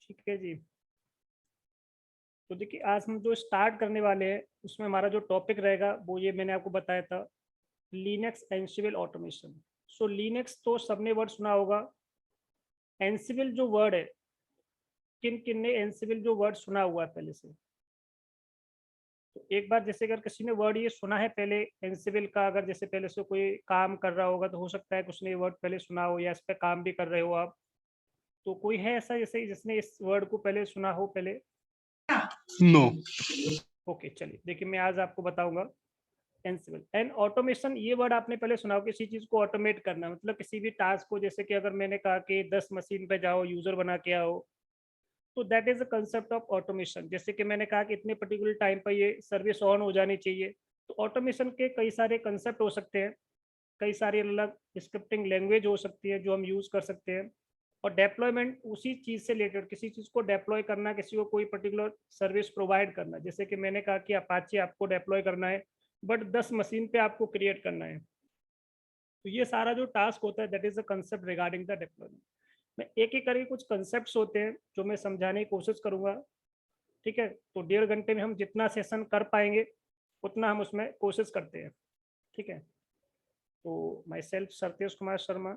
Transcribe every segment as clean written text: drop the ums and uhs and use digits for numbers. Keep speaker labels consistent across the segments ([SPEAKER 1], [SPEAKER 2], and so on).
[SPEAKER 1] ठीक है जी। तो देखिए आज हम जो स्टार्ट करने वाले हैं उसमें हमारा जो टॉपिक रहेगा वो ये मैंने आपको बताया था, लिनक्स एंसिबल ऑटोमेशन। सो लिनक्स तो सबने वर्ड सुना होगा। एंसिबल जो वर्ड है, किन किन ने एंसिबल जो वर्ड सुना हुआ है पहले से? तो एक बार जैसे अगर किसी ने वर्ड ये सुना है पहले एंसिबल का, अगर जैसे पहले से कोई काम कर रहा होगा तो हो सकता है कुछ ने ये वर्ड पहले सुना हो या इस पर काम भी कर रहे हो आप। तो कोई है ऐसा जैसे जिसने इस वर्ड को पहले सुना हो पहले?
[SPEAKER 2] नो।
[SPEAKER 1] ओके, चलिए देखिए मैं आज आपको बताऊंगा एंसिबल एंड ऑटोमेशन। ये वर्ड आपने पहले सुना हो, किसी चीज को ऑटोमेट करना, मतलब किसी भी टास्क को, जैसे कि अगर मैंने कहा कि 10 मशीन पे जाओ यूजर बना के आओ, तो that is the concept of automation. जैसे कि मैंने कहा कि इतने पर्टिकुलर टाइम पर ये सर्विस ऑन हो जानी चाहिए। तो ऑटोमेशन के कई सारे कंसेप्ट हो सकते हैं, कई सारी अलग स्क्रिप्टिंग लैंग्वेज हो सकती है जो हम यूज कर सकते हैं। और डेप्लॉयमेंट उसी चीज से रिलेटेड, किसी चीज को डेप्लॉय करना, किसी को कोई पर्टिकुलर सर्विस प्रोवाइड करना। जैसे कि मैंने कहा कि अपाचे आपको डेप्लॉय करना है बट 10 मशीन पे आपको क्रिएट करना है। तो ये सारा जो टास्क होता है that is the concept regarding the deployment. मैं एक एक करके कुछ कंसेप्ट होते हैं जो मैं समझाने की कोशिश करूंगा। ठीक है, तो 1.5 घंटे में हम जितना सेशन कर पाएंगे उतना हम उसमें कोशिश करते हैं। ठीक है, तो myself Satyesh Kumar Sharma,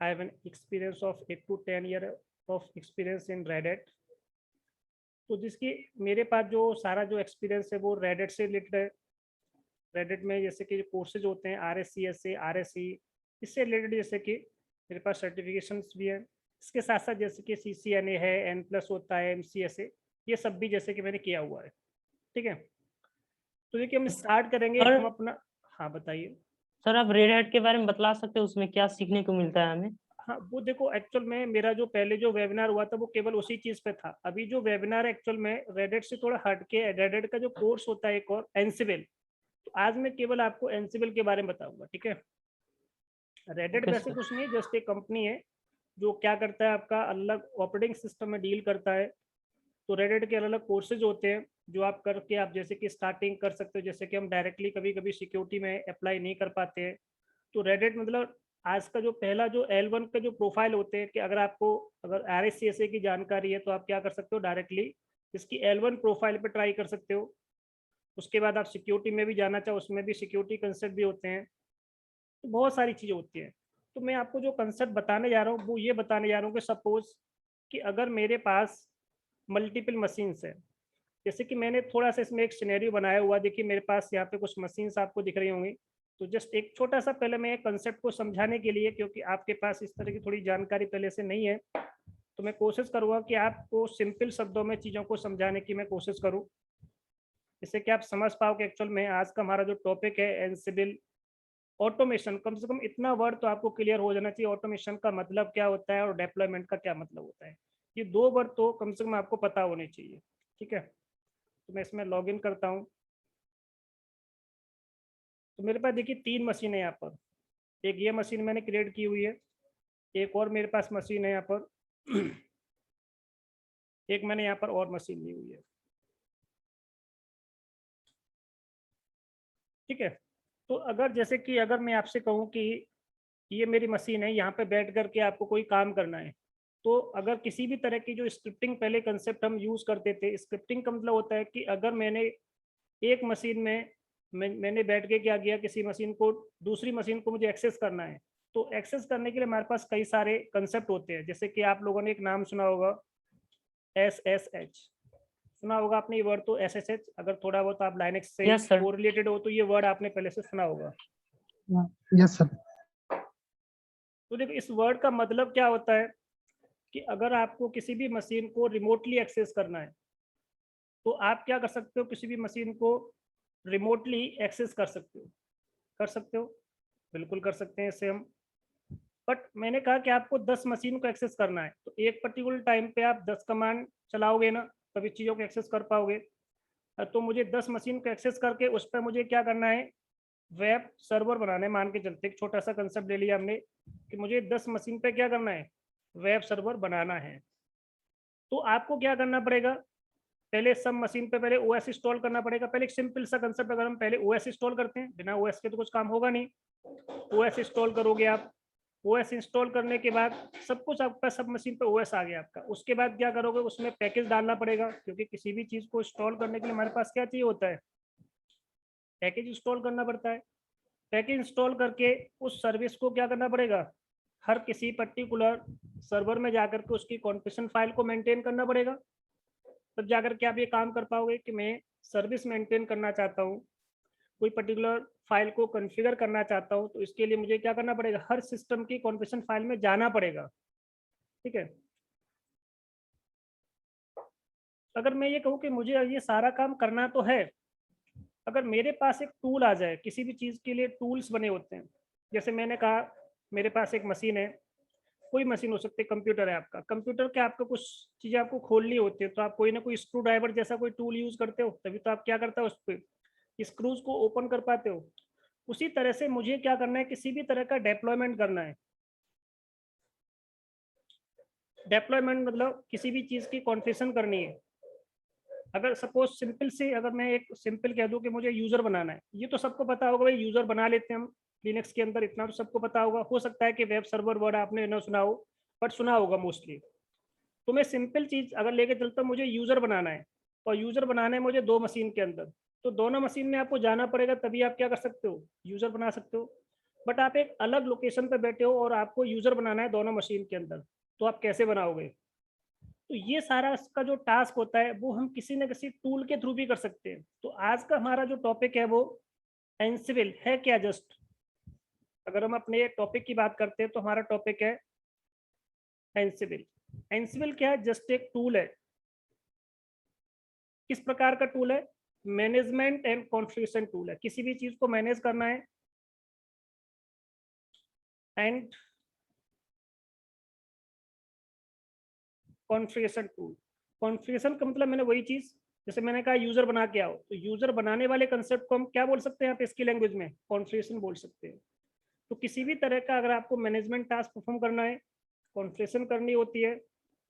[SPEAKER 1] I have an experience of 8 to 10 year of experience in Reddit। तो जिसकी मेरे पास जो सारा जो एक्सपीरियंस है वो Reddit से रिलेटेड है। Reddit में जैसे कि जो कोर्सेज होते हैं RSCSA RSE, इससे रिलेटेड जैसे कि मेरे पास सर्टिफिकेशंस भी हैं। इसके साथ साथ जैसे कि CCNA है, N+ होता है, MCSA, ये सब भी जैसे कि मैंने किया हुआ है। ठीक है, तो देखिए हम स्टार्ट करेंगे
[SPEAKER 3] और
[SPEAKER 1] हम अपना। हाँ बताइए
[SPEAKER 3] सर, आप रेड हैट के बारे में बतला सकते हैं, उसमें क्या सीखने को मिलता है हमें?
[SPEAKER 1] हाँ, वो देखो एक्चुअल में मेरा जो पहले जो वेबिनार हुआ था वो केवल उसी चीज पे था। अभी जो वेबिनार एक्चुअल में रेडिट से थोड़ा हट के, रेडिट का जो कोर्स होता है एक और एंसिबल, तो आज मैं केवल आपको एंसिबल के बारे में बताऊंगा। ठीक है, रेडिट
[SPEAKER 3] ओके
[SPEAKER 1] वैसे
[SPEAKER 3] सर।
[SPEAKER 1] कुछ नहीं है, जस्ट एक कंपनी है जो क्या करता है, आपका अलग ऑपरेटिंग सिस्टम में डील करता है। तो रेडिट के अलग अलग कोर्सेज होते हैं जो आप करके आप जैसे कि स्टार्टिंग कर सकते हो। जैसे कि हम डायरेक्टली कभी कभी सिक्योरिटी में अप्लाई नहीं कर पाते हैं, तो रेडिट मतलब आज का जो पहला जो L1 का जो प्रोफाइल होते हैं कि अगर आपको अगर RSCSA की जानकारी है तो आप क्या कर सकते हो, डायरेक्टली इसकी L1 प्रोफाइल पे ट्राई कर सकते हो। उसके बाद आप सिक्योरिटी में भी जाना चाहो, उसमें भी सिक्योरिटी कंसेप्ट भी होते हैं। तो बहुत सारी चीज़ें होती हैं। तो मैं आपको जो कंसेप्ट बताने जा रहा हूँ वो ये बताने जा रहा हूँ कि सपोज कि अगर मेरे पास मल्टीपल मशीन्स है, जैसे कि मैंने थोड़ा सा इसमें एक सिनेरियो बनाया हुआ। देखिए मेरे पास यहाँ पे कुछ मशीन्स आपको दिख रही होंगी। तो जस्ट एक छोटा सा पहले मैं कंसेप्ट को समझाने के लिए, क्योंकि आपके पास इस तरह की थोड़ी जानकारी पहले से नहीं है, तो मैं कोशिश करूँगा कि आपको सिंपल शब्दों में चीज़ों को समझाने की मैं कोशिश करूँ, जिससे कि आप समझ पाओ कि एक्चुअल में आज का हमारा जो टॉपिक है एंसिबल ऑटोमेशन, कम से कम इतना वर्ड तो आपको क्लियर हो जाना चाहिए, ऑटोमेशन का मतलब क्या होता है और डेप्लॉयमेंट का क्या मतलब होता है। ये दो वर्ड तो कम से कम आपको पता होने चाहिए। ठीक है, तो मैं इसमें लॉग इन करता हूँ। तो मेरे पास देखिए 3 मशीन है यहाँ पर। एक ये मशीन मैंने क्रिएट की हुई है, एक और मेरे पास मशीन है यहाँ पर एक मैंने यहाँ पर और मशीन ली हुई है। ठीक है, तो अगर जैसे कि अगर मैं आपसे कहूँ कि ये मेरी मशीन है, यहाँ पे बैठ करके आपको कोई काम करना है, तो अगर किसी भी तरह की जो स्क्रिप्टिंग पहले कंसेप्ट हम यूज़ करते थे, स्क्रिप्टिंग का मतलब होता है कि अगर मैंने एक मशीन में मैंने बैठ के क्या किया, किसी मशीन को, दूसरी मशीन को मुझे एक्सेस करना है, तो एक्सेस करने के लिए हमारे पास कई सारे कंसेप्ट होते हैं। जैसे कि आप लोगों ने एक नाम सुना होगा SSH, सुना होगा आपने ये वर्ड। तो SSH अगर थोड़ा बहुत आप लाइनक्स से
[SPEAKER 3] यस सर।
[SPEAKER 1] कोरिलेटेड हो तो ये वर्ड आपने पहले से सुना होगा।
[SPEAKER 2] Yes sir.
[SPEAKER 1] तो देखो इस वर्ड का मतलब क्या होता है कि अगर आपको किसी भी मशीन को रिमोटली एक्सेस करना है तो आप क्या कर सकते हो, किसी भी मशीन को रिमोटली एक्सेस कर सकते हो। कर सकते हो, बिल्कुल कर सकते हैं इससे हम। बट मैंने कहा कि आपको 10 मशीन को एक्सेस करना है, तो एक पर्टिकुलर टाइम पे आप 10 कमांड चलाओगे ना, तभी चीज़ों को एक्सेस कर पाओगे। तो मुझे 10 मशीन को एक्सेस करके उस पर मुझे क्या करना है, वेब सर्वर बनाना है। मान के चलते एक छोटा सा कंसेप्ट ले लिया हमने कि मुझे 10 मशीन पे क्या करना है, वेब सर्वर बनाना है। तो आपको क्या करना पड़ेगा, पहले सब मशीन पे पहले ओएस इंस्टॉल करना पड़ेगा। पहले एक सिंपल सा कंसेप्ट, अगर हम पहले ओएस इंस्टॉल करते हैं, बिना ओएस के तो कुछ काम होगा नहीं। ओएस इंस्टॉल करोगे आप, ओएस इंस्टॉल करने के बाद सब कुछ आपका सब मशीन पे ओएस आ गया आपका। उसके बाद क्या करोगे, उसमें पैकेज डालना पड़ेगा, क्योंकि किसी भी चीज को इंस्टॉल करने के लिए हमारे पास क्या चाहिए होता है, पैकेज इंस्टॉल करना पड़ता है। पैकेज इंस्टॉल करके उस सर्विस को क्या करना पड़ेगा, हर किसी पर्टिकुलर सर्वर में जाकर के उसकी कॉन्फ़िगरेशन फाइल को मेंटेन करना पड़ेगा। तब जाकर के आप ये काम कर पाओगे कि मैं सर्विस मेंटेन करना चाहता हूँ, कोई पर्टिकुलर फाइल को कॉन्फ़िगर करना चाहता हूँ, तो इसके लिए मुझे क्या करना पड़ेगा, हर सिस्टम की कॉन्फ़िगरेशन फाइल में जाना पड़ेगा। ठीक है। अगर मैं ये कहूँ कि मुझे ये सारा काम करना तो है, अगर मेरे पास एक टूल आ जाए, किसी भी चीज़ के लिए टूल्स बने होते हैं, जैसे मैंने कहा मेरे पास एक मशीन है, कोई मशीन हो सकती है, कंप्यूटर है आपका, कंप्यूटर के आपको कुछ चीज़ें आपको खोलनी होती है, तो आप कोई ना कोई स्क्रू ड्राइवर जैसा कोई टूल यूज़ करते हो, तभी तो आप क्या करते हो, उस पर स्क्रूज को ओपन कर पाते हो। उसी तरह से मुझे क्या करना है, किसी भी तरह का डेप्लॉयमेंट करना है। डेप्लॉयमेंट मतलब किसी भी चीज़ की कॉन्फ़िगरेशन करनी है। अगर सपोज सिंपल से, अगर मैं एक सिंपल कह दूं कि मुझे यूज़र बनाना है, ये तो सबको पता होगा भाई, यूज़र बना लेते हैं हम लिनक्स के अंदर, इतना तो सबको पता होगा। हो सकता है कि वेब सर्वर वर्ड आपने ना सुना हो, बट सुना होगा मोस्टली। तो मैं सिंपल चीज़ अगर लेके चलता हूँ, मुझे यूज़र बनाना है, और यूज़र बनाना है मुझे 2 मशीन के अंदर, तो दोनों मशीन में आपको जाना पड़ेगा, तभी आप क्या कर सकते हो, यूज़र बना सकते हो। बट आप एक अलग लोकेशन पर बैठे हो और आपको यूज़र बनाना है दोनों मशीन के अंदर, तो आप कैसे बनाओगे। तो ये सारा इसका जो टास्क होता है वो हम किसी न किसी टूल के थ्रू भी कर सकते हैं। तो आज का हमारा जो टॉपिक है वो एंसिबल है क्या, जस्ट अगर हम अपने टॉपिक की बात करते हैं तो हमारा टॉपिक है एंसिबल। एंसिबल क्या है, जस्ट एक टूल है। किस प्रकार का टूल है, मैनेजमेंट एंड कॉन्फ़िगरेशन टूल है। किसी भी चीज को मैनेज करना है एंड कॉन्फ़िगरेशन टूल। कॉन्फ़िगरेशन का मतलब मैंने वही चीज, जैसे मैंने कहा यूजर बना के आओ, तो यूजर बनाने वाले कंसेप्ट को हम क्या बोल सकते हैं, आप इसकी लैंग्वेज में कॉन्फ़िगरेशन बोल सकते हैं। तो किसी भी तरह का अगर आपको मैनेजमेंट टास्क परफॉर्म करना है, कॉन्फ़िगरेशन करनी होती है,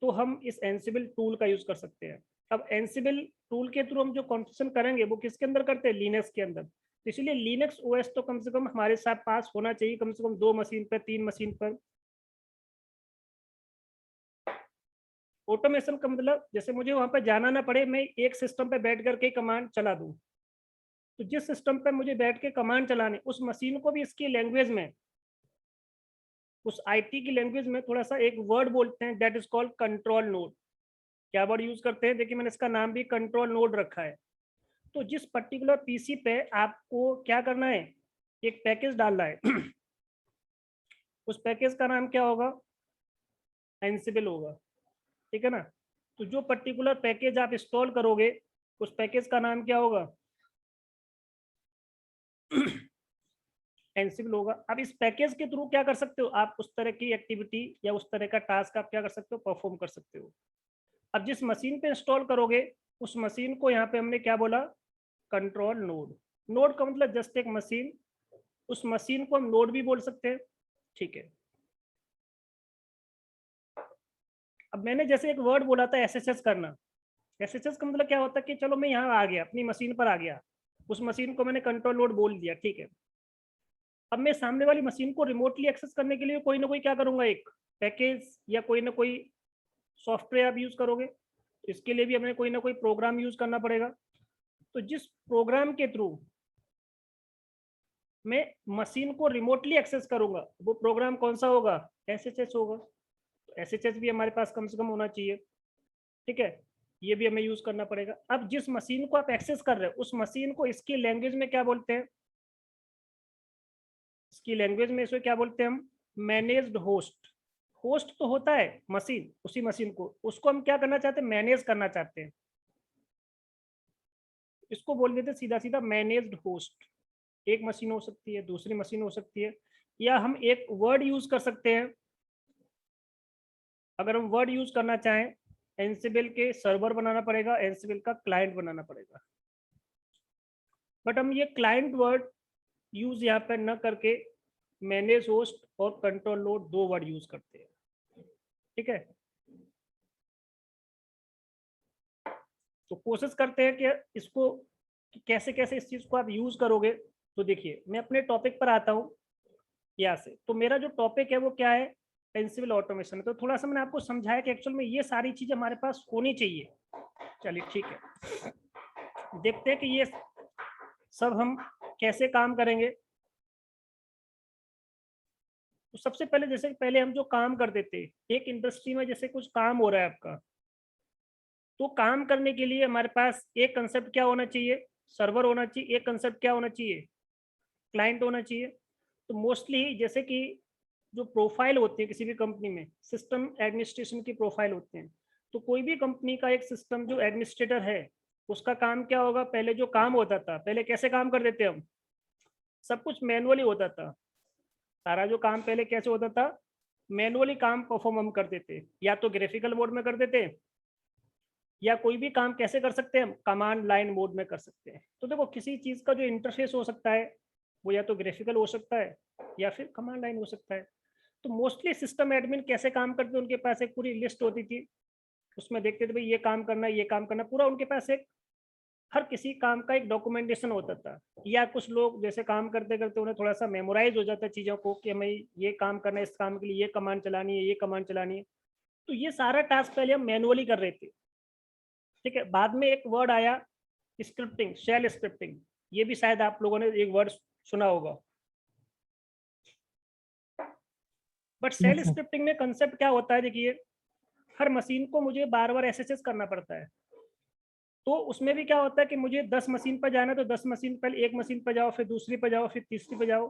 [SPEAKER 1] तो हम इस एंसिबल टूल का यूज कर सकते हैं। अब एंसिबल टूल के थ्रू हम जो कॉन्फ़िगरेशन करेंगे वो किसके अंदर करते हैं, लिनक्स के अंदर। तो इसलिए लिनक्स ओएस तो कम से कम हमारे साथ पास होना चाहिए, कम से कम 2 मशीन पर, 3 मशीन पर। ऑटोमेशन का मतलब जैसे मुझे वहां पर जाना ना पड़े, मैं एक सिस्टम पे बैठ करके कमांड चला दूं। तो जिस सिस्टम पे मुझे बैठ के कमांड चलाने, उस मशीन को भी इसकी लैंग्वेज में, उस आईटी की लैंग्वेज में थोड़ा सा एक वर्ड बोलते हैं, that is called control node. क्या वर्ड यूज करते हैं, देखिए मैंने इसका नाम भी कंट्रोल नोड रखा है। तो जिस पर्टिकुलर पीसी पे आपको क्या करना है, एक पैकेज डालना है उस पैकेज का नाम क्या होगा, एंसिबल होगा। ठीक है ना। तो जो पर्टिकुलर पैकेज आप इंस्टॉल करोगे, उस पैकेज का नाम क्या होगा, एंसिबल होगा। अब इस पैकेज के थ्रू क्या कर सकते हो, आप उस तरह की एक्टिविटी या उस तरह का टास्क आप क्या कर सकते हो, परफॉर्म कर सकते हो। अब जिस मशीन पे इंस्टॉल करोगे, उस मशीन को यहाँ पे हमने क्या बोला, कंट्रोल नोड। नोड का मतलब जस्ट एक मशीन, उस मशीन को हम नोड भी बोल सकते हैं। ठीक है। अब मैंने जैसे एक वर्ड बोला था एसएसएस करना, एसएसएस का मतलब क्या होता है कि चलो मैं यहाँ आ गया, अपनी मशीन पर आ गया, उस मशीन को मैंने कंट्रोल नोड बोल दिया। ठीक है। अब मैं सामने वाली मशीन को रिमोटली एक्सेस करने के लिए कोई ना कोई क्या करूंगा, एक पैकेज या कोई ना कोई सॉफ्टवेयर आप यूज करोगे। इसके लिए भी हमें कोई ना कोई प्रोग्राम यूज करना पड़ेगा। तो जिस प्रोग्राम के थ्रू मैं मशीन को रिमोटली एक्सेस करूंगा, वो प्रोग्राम कौन सा होगा, एसएचएस होगा। तो एसएचएस भी हमारे पास कम से कम होना चाहिए। ठीक है। ये भी हमें यूज करना पड़ेगा। अब जिस मशीन को आप एक्सेस कर रहे हो, उस मशीन को इसकी लैंग्वेज में क्या बोलते हैं, इसकी लैंग्वेज में इसे क्या बोलते हैं हम, मैनेज्ड होस्ट। होस्ट तो होता है मशीन, उसी मशीन को, उसको हम क्या करना चाहते हैं, मैनेज करना चाहते हैं। इसको बोल देते सीधा सीधा मैनेज्ड होस्ट। एक मशीन हो सकती है, दूसरी मशीन हो सकती है, या हम एक वर्ड यूज कर सकते हैं। अगर हम वर्ड यूज करना चाहें, एंसिबल के सर्वर बनाना पड़ेगा, एंसिबल का क्लाइंट बनाना पड़ेगा। बट हम ये क्लाइंट वर्ड यूज यहाँ पर न करके मैनेज होस्ट और कंट्रोल नोड 2 वर्ड यूज करते हैं। ठीक है। तो कोशिश करते हैं कि इसको कैसे कैसे इस चीज को आप यूज करोगे। तो देखिए मैं अपने टॉपिक पर आता हूँ। यहाँ से। तो मेरा जो टॉपिक है वो क्या है, एंसिबल ऑटोमेशन है। तो थोड़ा सा मैंने आपको समझाया कि एक्चुअल में ये सारी चीजें हमारे पास होनी चाहिए। चलिए ठीक है, देखते हैं कि ये सब हम कैसे काम करेंगे। तो सबसे पहले जैसे पहले हम जो काम करते थे, एक इंडस्ट्री में जैसे कुछ काम हो रहा है आपका, तो काम करने के लिए हमारे पास एक कंसेप्ट क्या होना चाहिए, सर्वर होना चाहिए। एक कंसेप्ट क्या होना चाहिए, क्लाइंट होना चाहिए। तो मोस्टली जैसे कि जो प्रोफाइल होती है किसी भी कंपनी में, सिस्टम एडमिनिस्ट्रेशन की प्रोफाइल होते हैं। तो कोई भी कंपनी का एक सिस्टम जो एडमिनिस्ट्रेटर है, उसका काम क्या होगा, पहले जो काम होता था, पहले कैसे काम कर देते हम, सब कुछ मैनुअली होता था। सारा जो काम पहले कैसे होता था, मैनुअली काम परफॉर्म हम करते थे, या तो ग्राफिकल मोड में करते थे, या कोई भी काम कैसे कर सकते हैं हम, कमांड लाइन मोड में कर सकते हैं। तो देखो किसी चीज का जो इंटरफेस हो सकता है वो या तो ग्राफिकल हो सकता है या फिर कमांड लाइन हो सकता है। तो मोस्टली सिस्टम एडमिन कैसे काम करते, उनके पास एक पूरी लिस्ट होती थी, उसमें देखते थे भाई ये काम करना है, ये काम करना, पूरा उनके पास एक हर किसी काम का एक डॉक्यूमेंटेशन होता था। या कुछ लोग जैसे काम करते करते उन्हें थोड़ा सा मेमोराइज हो जाता है चीज़ों को कि हमें ये काम करना है, इस काम के लिए ये कमांड चलानी है, ये कमांड चलानी है। तो ये सारा टास्क पहले हम मैनुअली कर रहे थे, ठीक है। बाद में एक वर्ड आया स्क्रिप्टिंग, शेल स्क्रिप्टिंग। ये भी शायद आप लोगों ने एक वर्ड सुना होगा। But
[SPEAKER 2] yes
[SPEAKER 1] shell
[SPEAKER 2] sir.
[SPEAKER 1] Scripting में कंसेप्ट क्या होता है, देखिए हर मशीन को मुझे बार बार एसएसएस करना पड़ता है। तो उसमें भी क्या होता है कि मुझे 10 मशीन पर जाना है, तो 10 मशीन, पहले एक मशीन पर जाओ, फिर दूसरी पर जाओ, फिर तीसरी पर जाओ।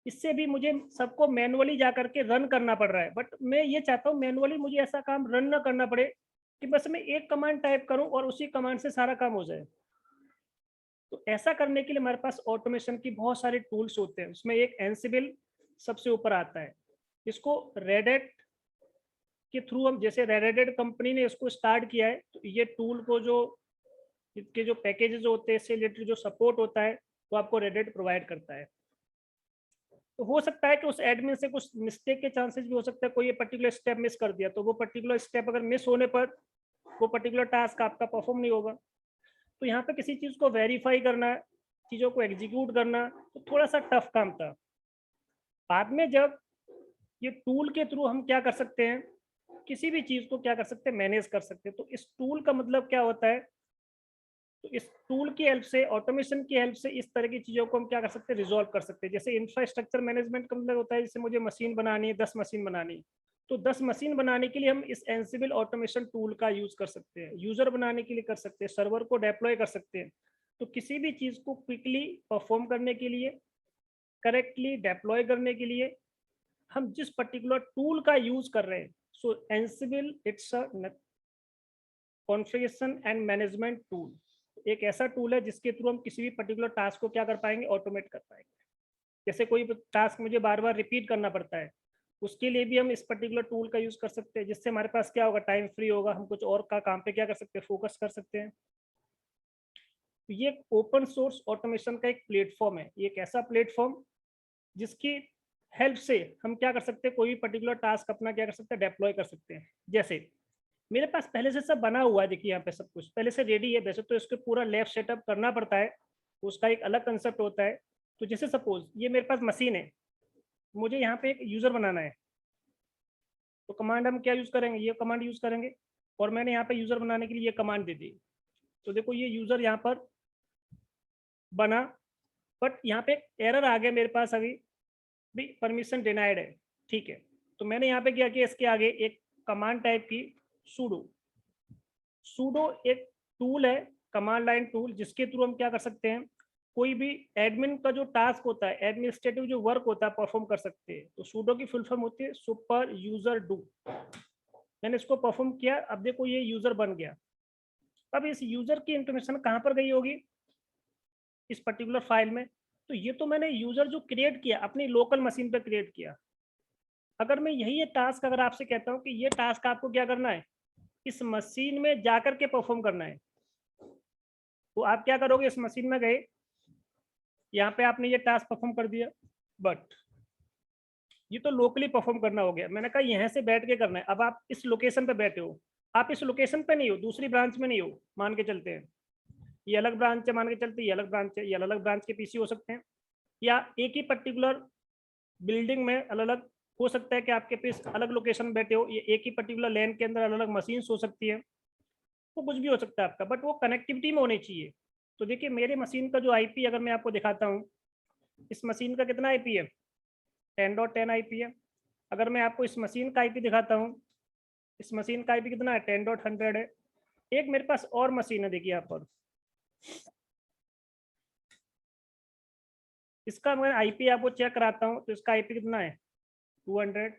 [SPEAKER 1] इससे भी मुझे सबको मैनुअली जा करके रन करना पड़ रहा है। बट मैं ये चाहता हूँ मैनुअली मुझे ऐसा काम रन ना करना पड़े, कि बस मैं एक कमांड टाइप करूँ और उसी कमांड से सारा काम हो जाए। तो ऐसा करने के लिए हमारे पास ऑटोमेशन की बहुत सारे टूल्स होते हैं। उसमें एक एंसिबल सबसे ऊपर आता है। इसको रेडिट के थ्रू हम, जैसे रेडिट कंपनी ने इसको स्टार्ट किया है, तो ये टूल को जो इसके जो पैकेजेस होते हैं, इससे रिलेटेड जो सपोर्ट होता है, वो आपको रेडिट प्रोवाइड करता है। तो हो सकता है कि उस एडमिन से कुछ मिस्टेक के चांसेस भी हो सकता है, कोई ये पर्टिकुलर स्टेप मिस कर दिया, तो वो पर्टिकुलर स्टेप अगर मिस होने पर वो पर्टिकुलर टास्क आपका परफॉर्म नहीं होगा। तो यहाँ पे किसी चीज़ को वेरीफाई करना, चीज़ों को एग्जीक्यूट करना, तो थोड़ा सा टफ काम था। बाद में जब ये टूल के थ्रू हम क्या कर सकते हैं, किसी भी चीज़ को क्या कर सकते हैं, मैनेज कर सकते हैं। तो इस टूल का मतलब क्या होता है, तो इस टूल की हेल्प से, ऑटोमेशन की हेल्प से इस तरह की चीज़ों को हम क्या कर सकते हैं, रिजॉल्व कर सकते हैं। जैसे इंफ्रास्ट्रक्चर मैनेजमेंट का मतलब होता है, जैसे मुझे मशीन बनानी है, 10 मशीन बनानी है, तो 10 मशीन बनाने के लिए हम इस एंसिबल ऑटोमेशन टूल का यूज कर सकते हैं। यूजर बनाने के लिए कर सकते हैं, सर्वर को डेप्लॉय कर सकते हैं। तो किसी भी चीज़ को क्विकली परफॉर्म करने के लिए, करेक्टली डेप्लॉय करने के लिए हम जिस पर्टिकुलर टूल का यूज कर रहे हैं, so Ansible it's a configuration and management tool. एक ऐसा टूल है जिसके थ्रू हम किसी भी पर्टिकुलर टास्क को क्या कर पाएंगे, ऑटोमेट कर पाएंगे। जैसे कोई टास्क मुझे बार बार रिपीट करना पड़ता है, उसके लिए भी हम इस पर्टिकुलर टूल का यूज कर सकते हैं, जिससे हमारे पास क्या होगा, टाइम फ्री होगा, हम कुछ और का काम पे क्या कर सकते हैं, फोकस कर सकते हैं। तो ये ओपन सोर्स ऑटोमेशन का एक प्लेटफॉर्म है। ये एक ऐसा प्लेटफॉर्म जिसकी हेल्प से हम क्या कर सकते हैं, कोई भी पर्टिकुलर टास्क अपना क्या कर सकते हैं, डेप्लॉय कर सकते हैं। जैसे मेरे पास पहले से सब बना हुआ है, देखिए यहाँ पे सब कुछ पहले से रेडी है। वैसे तो इसको पूरा लैब सेटअप करना पड़ता है, उसका एक अलग कंसेप्ट होता है। तो जैसे सपोज ये मेरे पास मशीन है, मुझे यहाँ पे एक यूजर बनाना है, तो कमांड हम क्या यूज करेंगे, ये कमांड यूज करेंगे। और मैंने यहाँ पे यूजर बनाने के लिए ये कमांड दे दी। तो देखो ये यूजर यहाँ पर बना, बट यहाँ पे एक एरर आ गया मेरे पास अभी भी, परमिशन डिनाइड है, ठीक है। तो मैंने यहाँ पे क्या किया, इसके आगे एक कमांड टाइप की, सूडो। सूडो एक टूल है, कमांड लाइन टूल, जिसके थ्रू हम क्या कर सकते हैं, कोई भी एडमिन का जो टास्क होता है, एडमिनिस्ट्रेटिव जो वर्क होता है, परफॉर्म कर सकते हैं। तो सूडो की फुल फॉर्म होती है सुपर यूजर डू। मैंने इसको परफॉर्म किया, अब देखो ये यूजर बन गया। अब इस यूजर की इंफॉर्मेशन कहाँ पर गई होगी, इस पर्टिकुलर फाइल में। तो ये तो मैंने यूजर जो क्रिएट किया अपनी लोकल मशीन पर क्रिएट किया। अगर मैं यही ये टास्क अगर आपसे कहता हूँ कि ये टास्क आपको क्या करना है, इस मशीन में जाकर के परफॉर्म करना है, तो आप क्या करोगे, इस मशीन में गए, यहाँ पे आपने ये टास्क परफॉर्म कर दिया। बट ये तो लोकली परफॉर्म करना हो गया, मैंने कहा यहाँ से बैठ के करना है। अब आप इस लोकेशन पे बैठे हो, आप इस लोकेशन पे नहीं हो, दूसरी ब्रांच में नहीं हो, मान के चलते हैं ये अलग ब्रांच है, मान के चलते ये अलग ब्रांच है, ये अलग अलग ब्रांच के पीसी हो सकते हैं, या एक ही पर्टिकुलर बिल्डिंग में अलग अलग हो सकता है कि आपके पास अलग लोकेशन बैठे हो, ये एक ही पर्टिकुलर लैन के अंदर अलग अलग मशीन हो सकती है, वो कुछ भी हो सकता है आपका, बट वो कनेक्टिविटी में होनी चाहिए। तो देखिए मेरे मशीन का जो आईपी अगर मैं आपको दिखाता हूँ, इस मशीन का कितना आईपी है, 10.10 आईपी है। अगर मैं आपको इस मशीन का आईपी दिखाता हूँ, इस मशीन का आईपी कितना है, 10.100 है। एक मेरे पास और मशीन है, देखिए यहाँ पर, इसका मैं आईपी आपको चेक कराता हूँ, तो इसका आईपी कितना है, 200।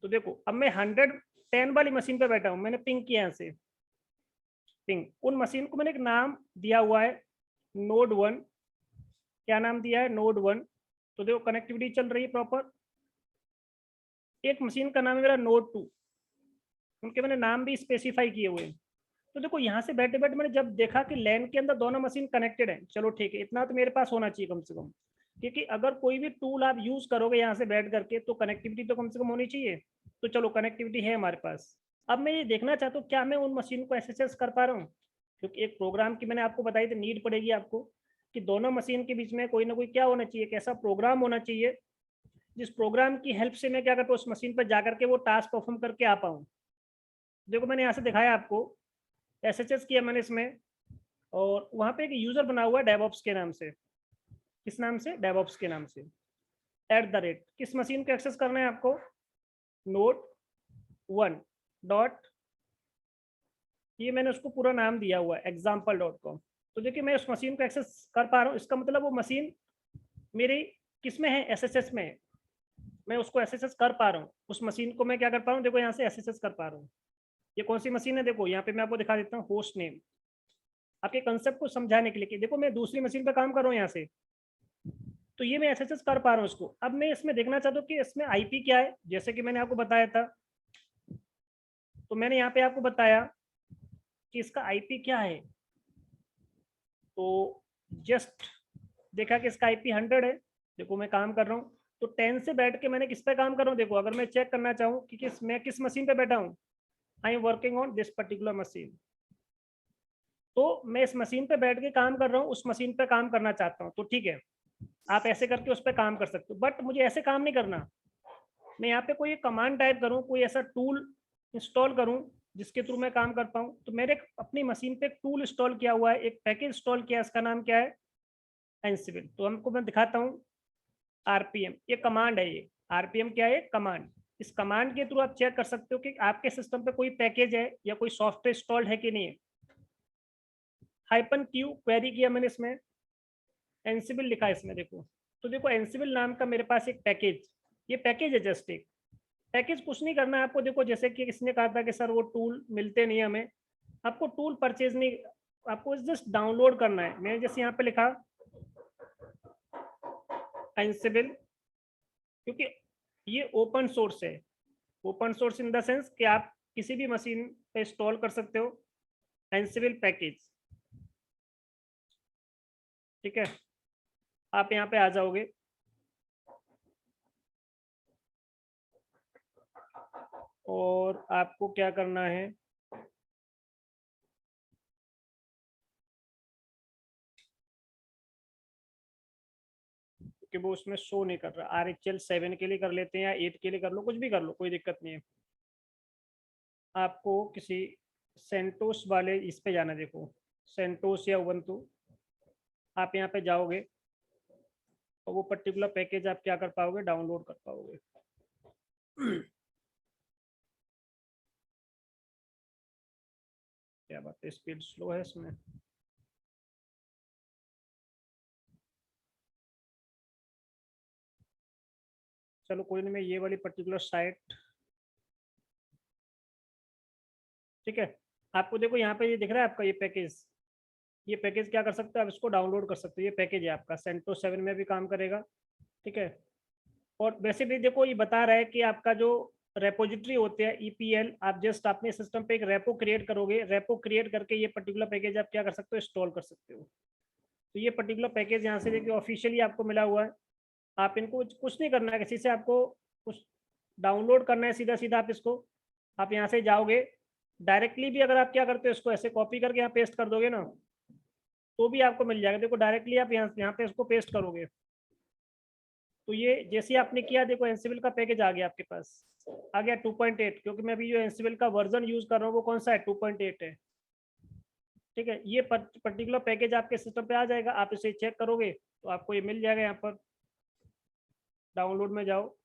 [SPEAKER 1] तो देखो अब मैं 110 वाली मशीन पे बैठा हूँ, मैंने पिंग किया यहाँ से, पिंग उन मशीन को मैंने एक नाम दिया हुआ है नोड 1। क्या नाम दिया है, नोड 1। तो देखो कनेक्टिविटी चल रही है प्रॉपर। एक मशीन का नाम है मेरा नोड 2, उनके मैंने नाम भी स्पेसिफाई किए हुए हैं। तो देखो यहाँ से बैठे बैठे मैंने जब देखा कि लैन के अंदर दोनों मशीन कनेक्टेड है, चलो ठीक है, इतना तो मेरे पास होना चाहिए कम से कम, क्योंकि अगर कोई भी टूल आप यूज करोगे यहाँ से बैठ करके तो कनेक्टिविटी तो कम से कम होनी चाहिए। तो चलो कनेक्टिविटी है हमारे पास। अब मैं ये देखना चाहता हूँ क्या मैं उन मशीन को एसएसएस कर पा रहा हूँ, क्योंकि एक प्रोग्राम की मैंने आपको बताई थी नीड पड़ेगी आपको, कि दोनों मशीन के बीच में कोई ना कोई क्या होना चाहिए, कैसा प्रोग्राम होना चाहिए जिस प्रोग्राम की हेल्प से मैं क्या करता हूँ उस मशीन पर जाकर के वो टास्क परफॉर्म करके आ पाऊँ। देखो मैंने यहाँ से दिखाया आपको, एसएचएस किया मैंने इसमें, और वहाँ पे एक यूजर बना हुआ है डेवऑप्स के नाम से। किस नाम से, डेवऑप्स के नाम से। @ किस मशीन को एक्सेस करना है आपको, नोड 1 डॉट, ये मैंने उसको पूरा नाम दिया हुआ है example.com। तो देखिए मैं उस मशीन को एक्सेस कर पा रहा हूँ, इसका मतलब वो मशीन मेरी किस में है, एसएसएस में है। मैं उसको एसएसएस कर पा रहा हूँ, उस मशीन को मैं क्या कर पा रहा हूँ, देखो यहाँ से एसएसएस कर पा रहा हूँ। ये कौन सी मशीन है, देखो यहाँ पे मैं आपको दिखा देता हूँ, होस्ट नेम, आपके कंसेप्ट को समझाने के लिए कि देखो मैं दूसरी मशीन पे काम कर रहा हूँ यहाँ से, तो ये मैं एसएसएस कर पा रहा हूँ इसको। अब मैं इसमें देखना चाहता हूँ कि इसमें आईपी क्या है, जैसे कि मैंने आपको बताया था, तो मैंने यहाँ पे आपको बताया कि इसका आईपी क्या है। तो जस्ट देखा कि इसका आईपी 100 है। देखो मैं काम कर रहा हूँ, तो 10 से बैठ के मैंने किस पे काम कर रहा हूँ, देखो अगर मैं चेक करना चाहूँ कि मैं किस मशीन पे बैठा हूँ, I am working on this particular machine. तो मैं इस मशीन पे बैठ के काम कर रहा हूँ, उस मशीन पे काम करना चाहता हूँ, तो ठीक है, आप ऐसे करके उस पर काम कर सकते हो, बट मुझे ऐसे काम नहीं करना। मैं यहाँ पे कोई कमांड टाइप करूँ, कोई ऐसा टूल इंस्टॉल करूँ जिसके थ्रू मैं काम कर पाऊँ। तो मेरे अपनी मशीन पे एक टूल इंस्टॉल किया हुआ है, एक पैकेज इंस्टॉल किया है, इसका नाम क्या है, एंसिबल। तो हमको मैं दिखाता हूँ, आरपीएम ये कमांड है, ये आरपीएम क्या है, कमांड। इस कमांड के थ्रू आप चेक कर सकते हो कि आपके सिस्टम पे कोई पैकेज है या कोई सॉफ्टवेयर इंस्टॉल्ड है कि नहीं है। -q क्वेरी किया मैंने इसमें, एंसिबल लिखा है इसमें, देखो तो देखो एंसिबल नाम का मेरे पास एक पैकेज, ये पैकेज है, जस्ट एक पैकेज, कुछ नहीं करना है आपको। देखो जैसे कि किसने कहा था कि सर वो टूल मिलते नहीं हमें, आपको टूल परचेज नहीं, आपको जस्ट डाउनलोड करना है। मैंने जैसे यहाँ पे लिखा एंसिबल, क्योंकि ये ओपन सोर्स है, open source in the sense कि आप किसी भी मशीन पे इंस्टॉल कर सकते हो एंसिबल पैकेज, ठीक है। आप यहाँ पे आ जाओगे, और आपको क्या करना है, कि वो उसमें शो नहीं कर रहा। RHL 7 के लिए कर लेते हैं या 8 के लिए कर लो, कुछ भी कर लो, कोई दिक्कत नहीं है। आपको किसी सेंटोस वाले इस पे जाना, देखो सेंटोस या उबंटू, आप यहाँ पे जाओगे और वो पर्टिकुलर पैकेज आप क्या कर पाओगे, डाउनलोड कर पाओगे। क्या बात है, स्पीड स्लो है इसमें। चलो कोई नहीं, मैं ये वाली पर्टिकुलर साइट, ठीक है, आपको देखो यहाँ पे ये दिख रहा है आपका ये पैकेज क्या कर सकते हो आप, इसको डाउनलोड कर सकते हो। ये पैकेज है आपका, सेंटो 7 में भी काम करेगा, ठीक है। और वैसे भी देखो ये बता रहा है कि आपका जो रेपोजिटरी होते हैं EPL, आप जस्ट अपने सिस्टम पे एक रेपो क्रिएट करोगे, रेपो क्रिएट करके ये पर्टिकुलर पैकेज आप क्या कर सकते हो, इंस्टॉल कर सकते हो। तो ये पर्टिकुलर पैकेज यहाँ से देखिए ऑफिशियली आपको मिला हुआ है। आप इनको कुछ नहीं करना है, किसी से आपको कुछ डाउनलोड करना है, सीधा सीधा आप इसको, आप यहाँ से जाओगे डायरेक्टली भी, अगर आप क्या करते हो इसको ऐसे कॉपी करके यहाँ पेस्ट कर दोगे ना, तो भी आपको मिल जाएगा। देखो डायरेक्टली आप यहाँ पे इसको पेस्ट करोगे, तो ये जैसे आपने किया, देखो एनसिबल का पैकेज आ गया आपके पास, आ गया 2.8, क्योंकि मैं अभी जो एनसिबल का वर्जन यूज कर रहा हूँ वो कौन सा है, 2.8 है। ठीक है, ये पर्टिकुलर पैकेज आपके सिस्टम पे आ जाएगा, आप इसे चेक करोगे तो आपको ये मिल जाएगा। यहाँ पर डाउनलोड में जाओ,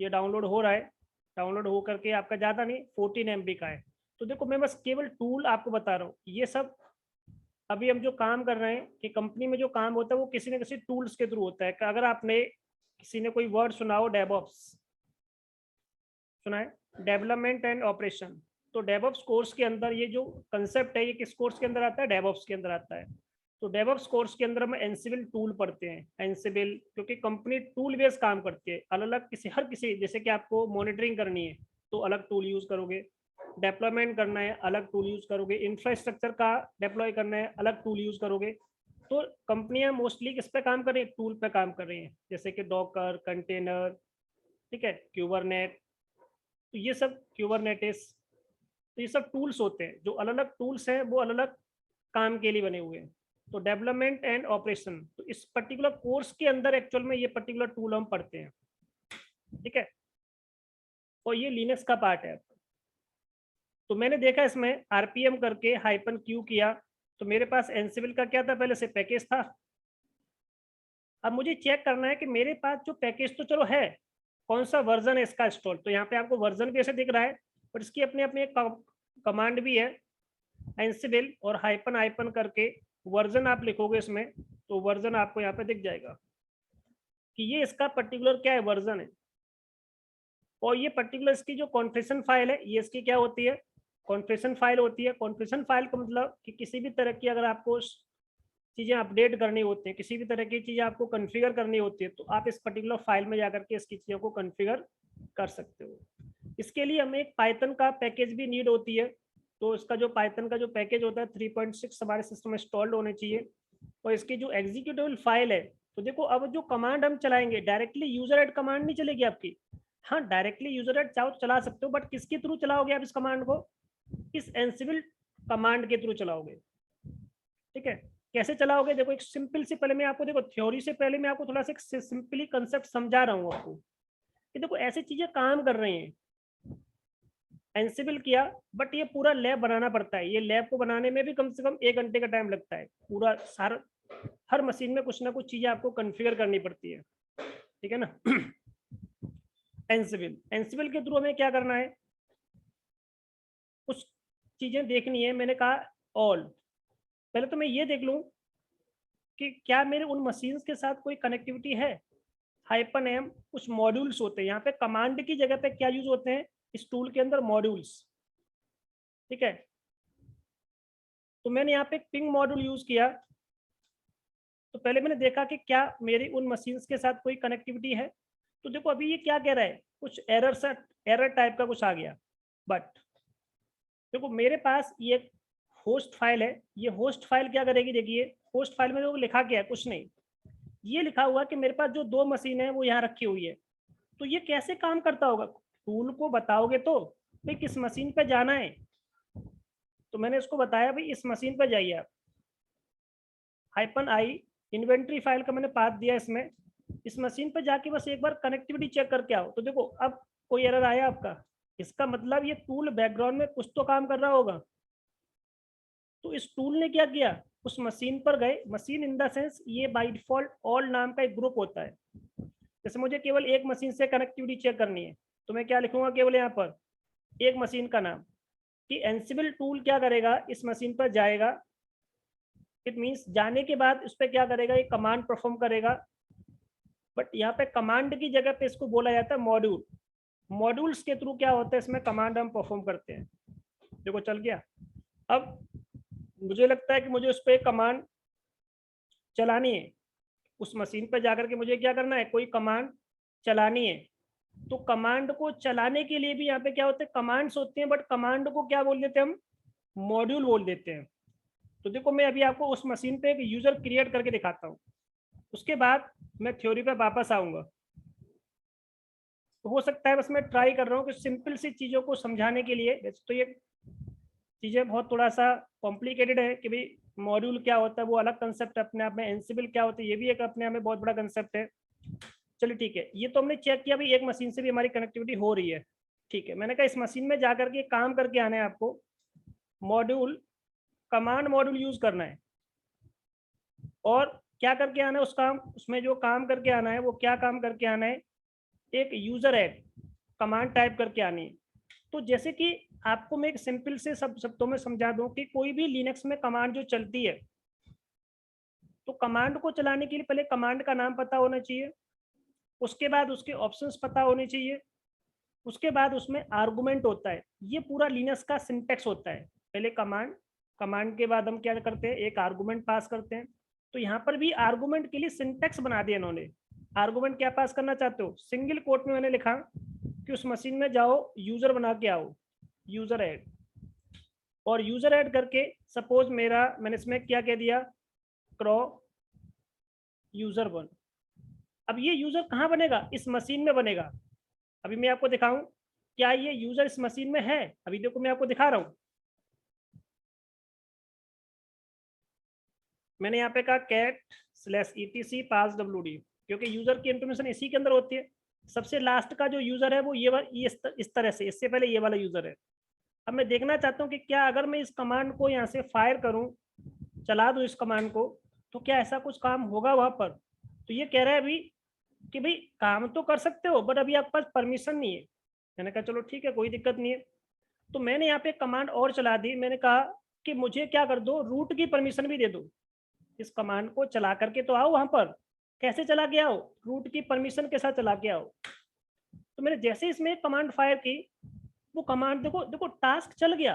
[SPEAKER 1] ये डाउनलोड हो रहा है, डाउनलोड हो करके आपका ज़्यादा नहीं 14 MB का है। तो देखो मैं बस केवल टूल आपको बता रहा हूँ, ये सब अभी हम जो काम कर रहे हैं कि कंपनी में जो काम होता है वो किसी न किसी टूल्स के थ्रू होता है। अगर आपने किसी ने कोई वर्ड सुना हो, डेवऑप्स सुना है, डेवलपमेंट एंड ऑपरेशन, तो डेवऑप्स कोर्स के अंदर ये जो कंसेप्ट है ये किस कोर्स के अंदर आता है, डेवऑप्स के अंदर आता है। तो डेवऑप्स कोर्स के अंदर हम एनसिबल टूल पढ़ते हैं, एनसिबल, क्योंकि कंपनी टूल बेस्ड काम करती है, अलग अलग हर किसी, जैसे कि आपको मॉनिटरिंग करनी है तो अलग टूल यूज करोगे, डेप्लॉयमेंट करना है अलग टूल यूज करोगे, इंफ्रास्ट्रक्चर का डेप्लॉय करना है अलग टूल यूज करोगे। तो कंपनियां मोस्टली किस पे काम कर रही है, टूल पे काम कर रही हैं, जैसे कि डॉकर, कंटेनर, ठीक है, क्यूबरनेट, तो ये सब क्यूबरनेटिस, तो ये सब टूल्स होते हैं, जो अलग अलग टूल्स हैं वो अलग अलग काम के लिए बने हुए हैं। तो डेवलपमेंट एंड ऑपरेशन, तो इस पर्टिकुलर कोर्स के अंदर एक्चुअल में ये पर्टिकुलर टूल हम पढ़ते हैं। ठीक है, और ये लिनक्स का पार्ट है। तो मैंने देखा इसमें आरपीएम करके -q किया, तो मेरे पास एनसिबल का क्या था, पहले से पैकेज था। अब मुझे चेक करना है कि मेरे पास जो पैकेज तो चलो है, कौन सा वर्जन है इसका इंस्टॉल, तो यहाँ पे आपको वर्जन भी ऐसे दिख रहा है, और इसकी अपने अपने एक कमांड भी है, एनसिबल और हाइपन करके वर्जन आप लिखोगे इसमें, तो वर्जन आपको यहाँ पे दिख जाएगा कि ये इसका पर्टिकुलर क्या है, वर्जन है। और ये पर्टिकुलर इसकी जो कॉन्फ़िगरेशन फाइल है, ये इसकी क्या होती है, कॉन्फ़िगरेशन फाइल होती है। कॉन्फ़िगरेशन फाइल का मतलब कि किसी भी तरह की अगर आपको चीज़ें अपडेट करनी होती हैं, किसी भी तरह की चीज़ें आपको कॉन्फ़िगर करनी होती है, तो आप इस पर्टिकुलर फाइल में जाकर के इसकी चीज़ों को कॉन्फ़िगर कर सकते हो। इसके लिए हमें एक पाइथन का पैकेज भी नीड होती है, तो इसका जो पाइथन का जो पैकेज होता है 3.6 हमारे सिस्टम में इंस्टॉल्ड होने चाहिए। और इसकी जो एग्जीक्यूटेबल फाइल है, तो देखो अब जो कमांड हम चलाएंगे, डायरेक्टली यूजर एड कमांड नहीं चलेगी आपकी। हाँ, डायरेक्टली यूजर एड चाहो तो चला सकते हो, बट किसके थ्रू चलाओगे आप इस कमांड को, इस एनसिबल कमांड के थ्रू चलाओगे। ठीक है, कैसे चलाओगे, देखो एक सिंपल सी, पहले मैं आपको, देखो थ्योरी से पहले मैं आपको थोड़ा सा सिंपली कंसेप्ट समझा रहा हूँ आपको कि देखो ऐसी चीजें काम कर रही हैं। एनसिबल किया, बट ये पूरा लैब बनाना पड़ता है, ये लैब को बनाने में भी कम से कम 1 घंटे का टाइम लगता है। पूरा सारा हर मशीन में कुछ ना कुछ चीजें आपको कॉन्फ़िगर करनी पड़ती है, ठीक है ना। एनसिबल के थ्रू हमें क्या करना है, कुछ चीजें देखनी है। मैंने कहा ऑल, पहले तो मैं ये देख लूं कि क्या मेरे उन मशीन्स के साथ कोई कनेक्टिविटी है। -m कुछ मॉड्यूल्स होते हैं, यहाँ पे कमांड की जगह पे क्या यूज होते हैं इस टूल के अंदर, मॉड्यूल्स। ठीक है, तो मैंने यहाँ पे पिंग मॉड्यूल यूज किया, तो पहले मैंने देखा कि क्या मेरी उन मशीन्स के साथ कोई कनेक्टिविटी है। तो देखो अभी ये क्या कह रहा है, कुछ एरर टाइप का कुछ आ गया, बट देखो मेरे पास ये होस्ट फाइल है, ये होस्ट फाइल क्या करेगी, देखिए होस्ट फाइल में जो लिखा गया है कुछ नहीं, ये लिखा हुआ कि मेरे पास जो 2 मशीन है वो यहाँ रखी हुई है। तो ये कैसे काम करता होगा, टूल को बताओगे तो भाई किस मशीन पे जाना है। तो मैंने इसको बताया भाई इस मशीन पे जाइए आप, -i इन्वेंट्री फाइल का मैंने पाथ दिया इसमें, इस मशीन पे जाके बस एक बार कनेक्टिविटी चेक करके आओ। तो देखो अब कोई एरर आया आपका, इसका मतलब ये टूल बैकग्राउंड में कुछ तो काम कर रहा होगा। तो इस टूल ने क्या किया, उस मशीन पर गए, मशीन इन द सेंस ये बाय डिफॉल्ट ऑल नाम का एक ग्रुप होता है। जैसे मुझे केवल एक मशीन से कनेक्टिविटी चेक करनी है, तो मैं क्या लिखूंगा, केवल यहाँ पर एक मशीन का नाम, कि एनसिबल टूल क्या करेगा, इस मशीन पर जाएगा, इट मीन्स जाने के बाद उस पर क्या करेगा, ये कमांड परफॉर्म करेगा। बट यहाँ पे कमांड की जगह पे इसको बोला जाता है मॉड्यूल। मॉड्यूल्स के थ्रू क्या होता है, इसमें कमांड हम परफॉर्म करते हैं। देखो चल गया। अब मुझे लगता है कि मुझे उस पर एक कमांड चलानी है, उस मशीन पर जाकर के मुझे क्या करना है, कोई कमांड चलानी है। तो कमांड को चलाने के लिए भी यहाँ पे क्या होते हैं, कमांड्स होते हैं, बट कमांड को क्या बोल देते हैं हम, मॉड्यूल बोल देते हैं। तो देखो मैं अभी आपको उस मशीन पे एक यूजर क्रिएट करके दिखाता हूँ, उसके बाद मैं थ्योरी पे वापस आऊंगा। तो हो सकता है बस मैं ट्राई कर रहा हूँ कि सिंपल सी चीज़ों को समझाने के लिए, वैसे तो ये चीज़ें बहुत थोड़ा सा कॉम्प्लिकेटेड है कि भाई मॉड्यूल क्या होता है वो अलग कंसेप्ट अपने आप में, एनसिबल क्या होता है ये भी एक अपने आप में बहुत बड़ा कंसेप्ट है। चलिए ठीक है, ये तो हमने चेक किया भाई एक मशीन से भी हमारी कनेक्टिविटी हो रही है। ठीक है, मैंने कहा इस मशीन में जाकर के काम करके आना है आपको, मॉड्यूल कमांड मॉड्यूल यूज करना है, और क्या करके आना है उस काम, उसमें जो काम करके आना है वो क्या काम करके आना है, एक यूजर ऐड कमांड टाइप करके आनी है। तो जैसे कि आपको मैं एक सिंपल से सब शब्दों में समझा दूं कि कोई भी लिनक्स में कमांड जो चलती है, तो कमांड को चलाने के लिए पहले कमांड का नाम पता होना चाहिए, उसके बाद उसके ऑप्शंस पता होने चाहिए, उसके बाद उसमें आर्गुमेंट होता है। ये पूरा लिनक्स का सिंटेक्स होता है। पहले कमांड, कमांड के बाद हम क्या करते हैं, एक आर्गुमेंट पास करते हैं। तो यहाँ पर भी आर्गुमेंट के लिए सिंटेक्स बना दिया इन्होंने। आर्गुमेंट क्या पास करना चाहते हो, सिंगल कोट में मैंने लिखा कि उस मशीन में जाओ, यूजर बना के आओ, यूजर ऐड, और यूजर ऐड करके सपोज मैंने इसमें क्या कह दिया, क्रॉ यूजर 1। अब ये यूजर कहाँ बनेगा, इस मशीन में बनेगा। अभी मैं आपको दिखाऊं क्या ये यूजर इस मशीन में है, अभी देखो मैं आपको दिखा रहा हूं। मैंने यहाँ पे कहा cat/etc pass wd, क्योंकि यूजर की इंफॉर्मेशन इसी के अंदर होती है। सबसे लास्ट का जो यूजर है वो ये इस तरह से, इससे पहले ये वाला यूजर है। अब मैं देखना चाहता हूँ कि क्या अगर मैं इस कमांड को यहाँ से फायर करूँ, चला दूँ इस कमांड को, तो क्या ऐसा कुछ काम होगा वहां पर। तो ये कह रहा है अभी कि भाई काम तो कर सकते हो बट अभी आपके पास परमिशन नहीं है। मैंने कहा चलो ठीक है, कोई दिक्कत नहीं है। तो मैंने यहाँ पे कमांड और चला दी, मैंने कहा कि मुझे क्या कर दो, रूट की परमिशन भी दे दो। इस कमांड को चला करके तो आओ वहां पर, कैसे चला के आओ, रूट की परमिशन के साथ चला के आओ। तो मैंने जैसे इसमें कमांड फायर की, वो कमांड देखो देखो टास्क चल गया,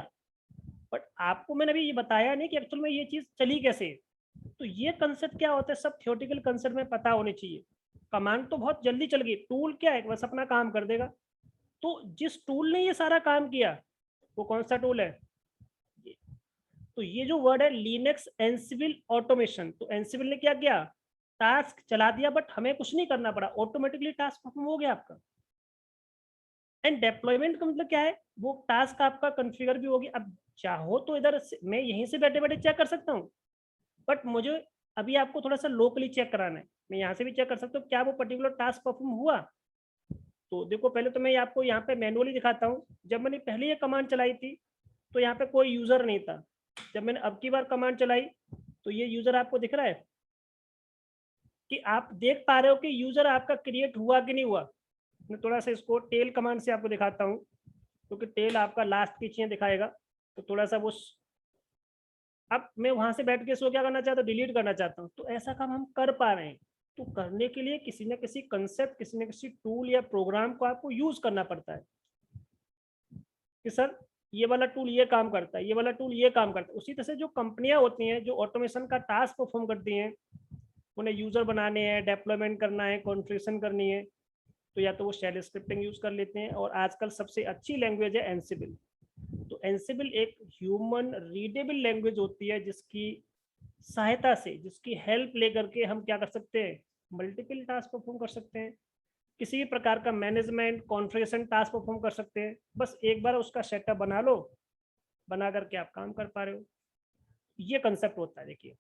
[SPEAKER 1] बट आपको मैंने अभी ये बताया नहीं कि एक्चुअल में ये चीज चली कैसे। तो ये कंसेप्ट क्या होता है, सब थियोरेटिकल कंसेप्ट में पता होने चाहिए। कमांड तो बहुत जल्दी चल गई, टूल क्या है, बस अपना काम कर देगा। तो जिस टूल ने ये सारा काम किया वो कौन सा टूल है, तो ये जो वर्ड है लिनक्स एंसिबल ऑटोमेशन। तो एंसिबल ने क्या किया, टास्क चला दिया, बट हमें कुछ नहीं करना पड़ा, ऑटोमेटिकली टास्क परफॉर्म हो गया आपका। एंड डेप्लॉयमेंट का मतलब क्या है, वो टास्क आपका कॉन्फ़िगर भी होगी। अब चाहो तो इधर मैं यहीं से बैठे बैठे चेक कर सकता हूँ, बट मुझे अभी आपको थोड़ा सा लोकली चेक कराना है। मैं यहाँ से भी चेक कर सकता हूँ क्या वो पर्टिकुलर टास्क परफॉर्म हुआ। तो देखो पहले तो मैं आपको यहाँ पे मैनुअली दिखाता हूँ। जब मैंने पहले ये कमांड चलाई थी तो यहाँ पे कोई यूजर नहीं था। जब मैंने अब की बार कमांड चलाई तो ये यूजर आपको दिख रहा है, कि आप देख पा रहे हो कि यूजर आपका क्रिएट हुआ कि नहीं हुआ। मैं थोड़ा सा इसको टेल कमांड से आपको दिखाता हूँ, क्योंकि टेल आपका लास्ट की चीजें दिखाएगा। तो थोड़ा सा वो, अब मैं वहां से बैठ के इसको क्या करना चाहता हूँ, डिलीट करना चाहता हूँ। तो ऐसा काम हम कर पा रहे हैं। तो करने के लिए किसी न किसी कंसेप्ट, किसी न किसी टूल या प्रोग्राम को आपको यूज करना पड़ता है कि सर ये वाला टूल ये काम करता है, ये वाला टूल ये काम करता है। उसी तरह से जो कंपनियां होती हैं जो ऑटोमेशन का टास्क परफॉर्म करती हैं, उन्हें यूजर बनाने हैं, डेवलपमेंट करना है, कॉन्फ़िगरेशन करनी है, तो या तो वो शेल स्क्रिप्टिंग यूज कर लेते हैं, और आजकल सबसे अच्छी लैंग्वेज है एंसिबल। तो एंसिबल एक ह्यूमन रीडेबल लैंग्वेज होती है, जिसकी सहायता से, जिसकी हेल्प लेकर के हम क्या कर सकते हैं, मल्टीपल टास्क परफॉर्म कर सकते हैं, किसी भी प्रकार का मैनेजमेंट कॉन्फ़िगरेशन टास्क परफॉर्म कर सकते हैं। बस एक बार उसका सेटअप बना लो, बना करके आप काम कर पा रहे हो। ये कंसेप्ट होता है। देखिए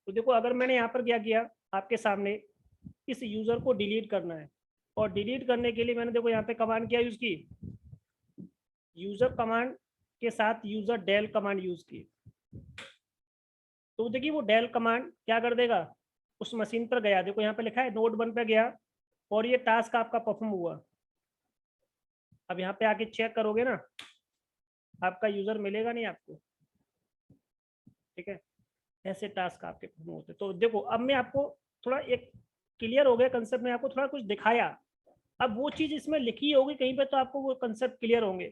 [SPEAKER 1] तो देखो अगर मैंने यहाँ पर क्या किया, आपके सामने इस यूजर को डिलीट करना है, और डिलीट करने के लिए मैंने देखो यहाँ पे कमांड क्या यूज की, यूजर कमांड के साथ यूजर डेल कमांड यूज की। तो देखिए वो डेल कमांड क्या कर देगा, उस मशीन पर गया, देखो यहाँ पे लिखा है नोड 1 पे गया, और ये टास्क आपका परफॉर्म हुआ। अब यहाँ पे आके चेक करोगे ना, आपका यूजर मिलेगा नहीं आपको, ठीक है। ऐसे टास्क आपके परफॉर्म होते। तो देखो अब मैं आपको थोड़ा एक क्लियर हो गया कंसेप्ट में, आपको थोड़ा कुछ दिखाया। अब वो चीज इसमें लिखी होगी कहीं पे, तो आपको वो कंसेप्ट क्लियर होंगे।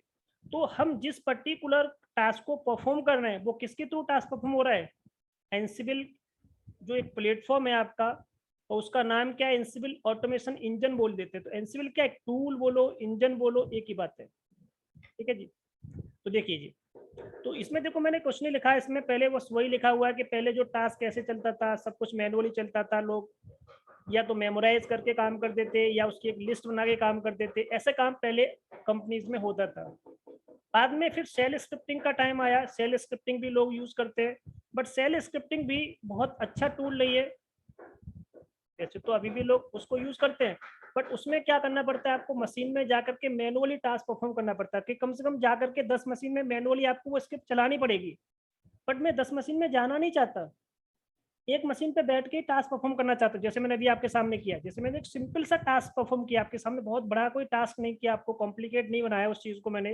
[SPEAKER 1] तो हम जिस पर्टिकुलर टास्क को परफॉर्म कर रहे हैं वो किसके थ्रू टास्क परफॉर्म हो रहा है, एंसिबल जो एक प्लेटफॉर्म है आपका, और उसका नाम क्या है, एंसिबल ऑटोमेशन इंजन बोल देते हैं। तो एंसिबल क्या है, टूल बोलो इंजन बोलो एक ही बात है, ठीक है जी। तो देखिए जी, तो इसमें देखो मैंने कुछ नहीं लिखा है इसमें, पहले बस वही लिखा हुआ है कि पहले जो टास्क कैसे चलता था, सब कुछ मैनुअली चलता था। लोग या तो मेमोराइज करके काम करते थे, या उसकी एक लिस्ट बना के काम करते थे। ऐसे काम पहले कंपनीज में होता था। बाद में फिर सेल स्क्रिप्टिंग का टाइम आया, सेल स्क्रिप्टिंग भी लोग यूज करते हैं, बट सेल स्क्रिप्टिंग भी बहुत अच्छा टूल नहीं है। वैसे तो अभी भी लोग उसको यूज करते हैं, बट उसमें क्या करना पड़ता है आपको, मशीन में जाकर के मैनुअली टास्क परफॉर्म करना पड़ता है कि कम से कम जाकर के 10 मशीन में मैनुअली आपको वो स्क्रिप्ट चलानी पड़ेगी। बट मैं 10 मशीन में जाना नहीं चाहता, एक मशीन पे बैठ के टास्क परफॉर्म करना चाहता हूँ, जैसे मैंने अभी आपके सामने किया, जैसे मैंने एक सिंपल सा टास्क परफॉर्म किया आपके सामने, बहुत बड़ा कोई टास्क नहीं किया, आपको कॉम्प्लिकेट नहीं बनाया उस चीज को मैंने,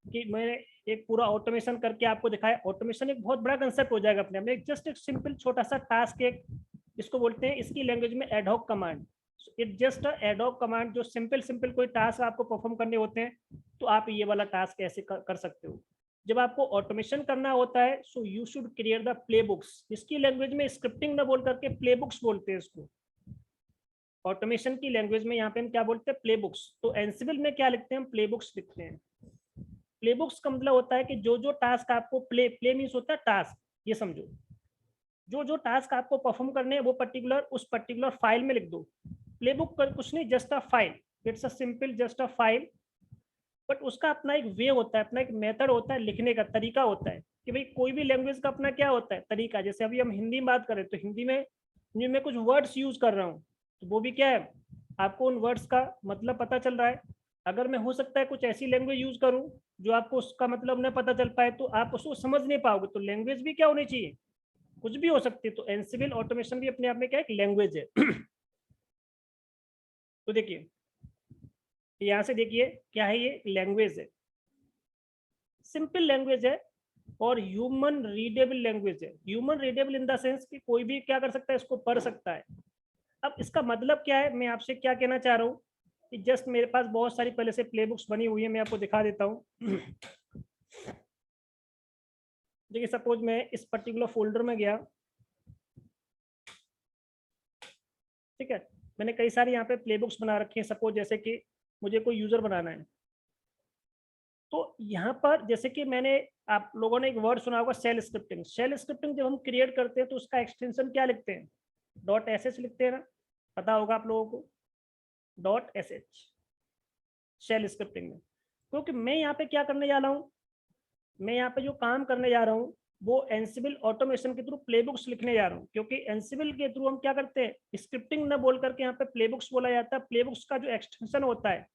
[SPEAKER 1] कि मैंने एक पूरा ऑटोमेशन करके आपको दिखाया। ऑटोमेशन एक बहुत बड़ा कंसेप्ट हो जाएगा अपने आप में, जस्ट एक सिंपल छोटा सा टास्क, एक इसको बोलते हैं इसकी लैंग्वेज में ad hoc command. It just ad hoc command, जो सिंपल सिंपल कोई टास्क आपको परफॉर्म करने होते हैं, तो आप ये वाला टास्क ऐसे कर सकते हो। जब आपको ऑटोमेशन करना होता है, so you should create the play books. इसकी लैंग्वेज में स्क्रिप्टिंग ना बोल करके प्ले बुक्स बोलते हैं इसको। ऑटोमेशन की लैंग्वेज में यहाँ पे हम क्या बोलते हैं, प्ले बुक्स। तो एंसिबल में क्या लिखते हैं हम, प्ले बुक्स लिखते हैं। प्ले बुक्स का मतलब होता है कि जो जो टास्क आपको प्ले मीन्स होता है टास्क, ये समझो, जो जो टास्क आपको परफॉर्म करने हैं वो पर्टिकुलर उस पर्टिकुलर फाइल में लिख दो। प्ले बुक कर कुछ नहीं, just a file, it's a simple just a file, but उसका अपना एक वे होता है, अपना एक मेथड होता है, लिखने का तरीका होता है कि भाई कोई भी लैंग्वेज का अपना क्या होता है तरीका। जैसे अभी हम हिंदी में बात करें तो हिंदी में मैं कुछ वर्ड्स यूज कर रहा हूँ, तो वो भी क्या है, आपको उन वर्ड्स का मतलब पता चल रहा है। अगर मैं हो सकता है कुछ ऐसी लैंग्वेज यूज करूँ जो आपको उसका मतलब न पता चल पाए, तो आप उसको समझ नहीं पाओगे। तो लैंग्वेज भी क्या होनी चाहिए, कुछ भी हो सकती है। तो एंसिबल ऑटोमेशन भी अपने आप में क्या एक लैंग्वेज है। तो देखिए यहाँ से देखिए क्या है, ये लैंग्वेज है, सिंपल लैंग्वेज है और ह्यूमन रीडेबल लैंग्वेज है। Human readable in the sense कि कोई भी क्या कर सकता है, इसको पढ़ सकता है। अब इसका मतलब क्या है, मैं आपसे क्या कहना चाह रहा हूँ कि जस्ट मेरे पास बहुत सारी पहले से प्ले बुक्स बनी हुई है, मैं आपको दिखा देता हूँ। देखिए सपोज मैं इस पर्टिकुलर फोल्डर में गया, ठीक है, मैंने कई सारी यहाँ पे प्ले बुक्स बना रखी हैं। सपोज जैसे कि मुझे कोई यूजर बनाना है, तो यहाँ पर जैसे कि मैंने, आप लोगों ने एक वर्ड सुना होगा शेल स्क्रिप्टिंग। शेल स्क्रिप्टिंग जब हम क्रिएट करते हैं तो उसका एक्सटेंशन क्या लिखते हैं, .sh लिखते हैं ना, पता होगा आप लोगों को, .sh शेल स्क्रिप्टिंग में। क्योंकि मैं यहाँ पे क्या करने जा रहा हूँ, मैं यहाँ पे जो काम करने जा रहा हूँ वो एंसिबल ऑटोमेशन के थ्रू प्लेबुक्स लिखने जा रहा हूँ। क्योंकि एंसिबल के थ्रू हम क्या करते हैं, स्क्रिप्टिंग न बोल करके यहाँ पे प्लेबुक्स बोला जाता है। प्लेबुक्स का जो एक्सटेंशन होता है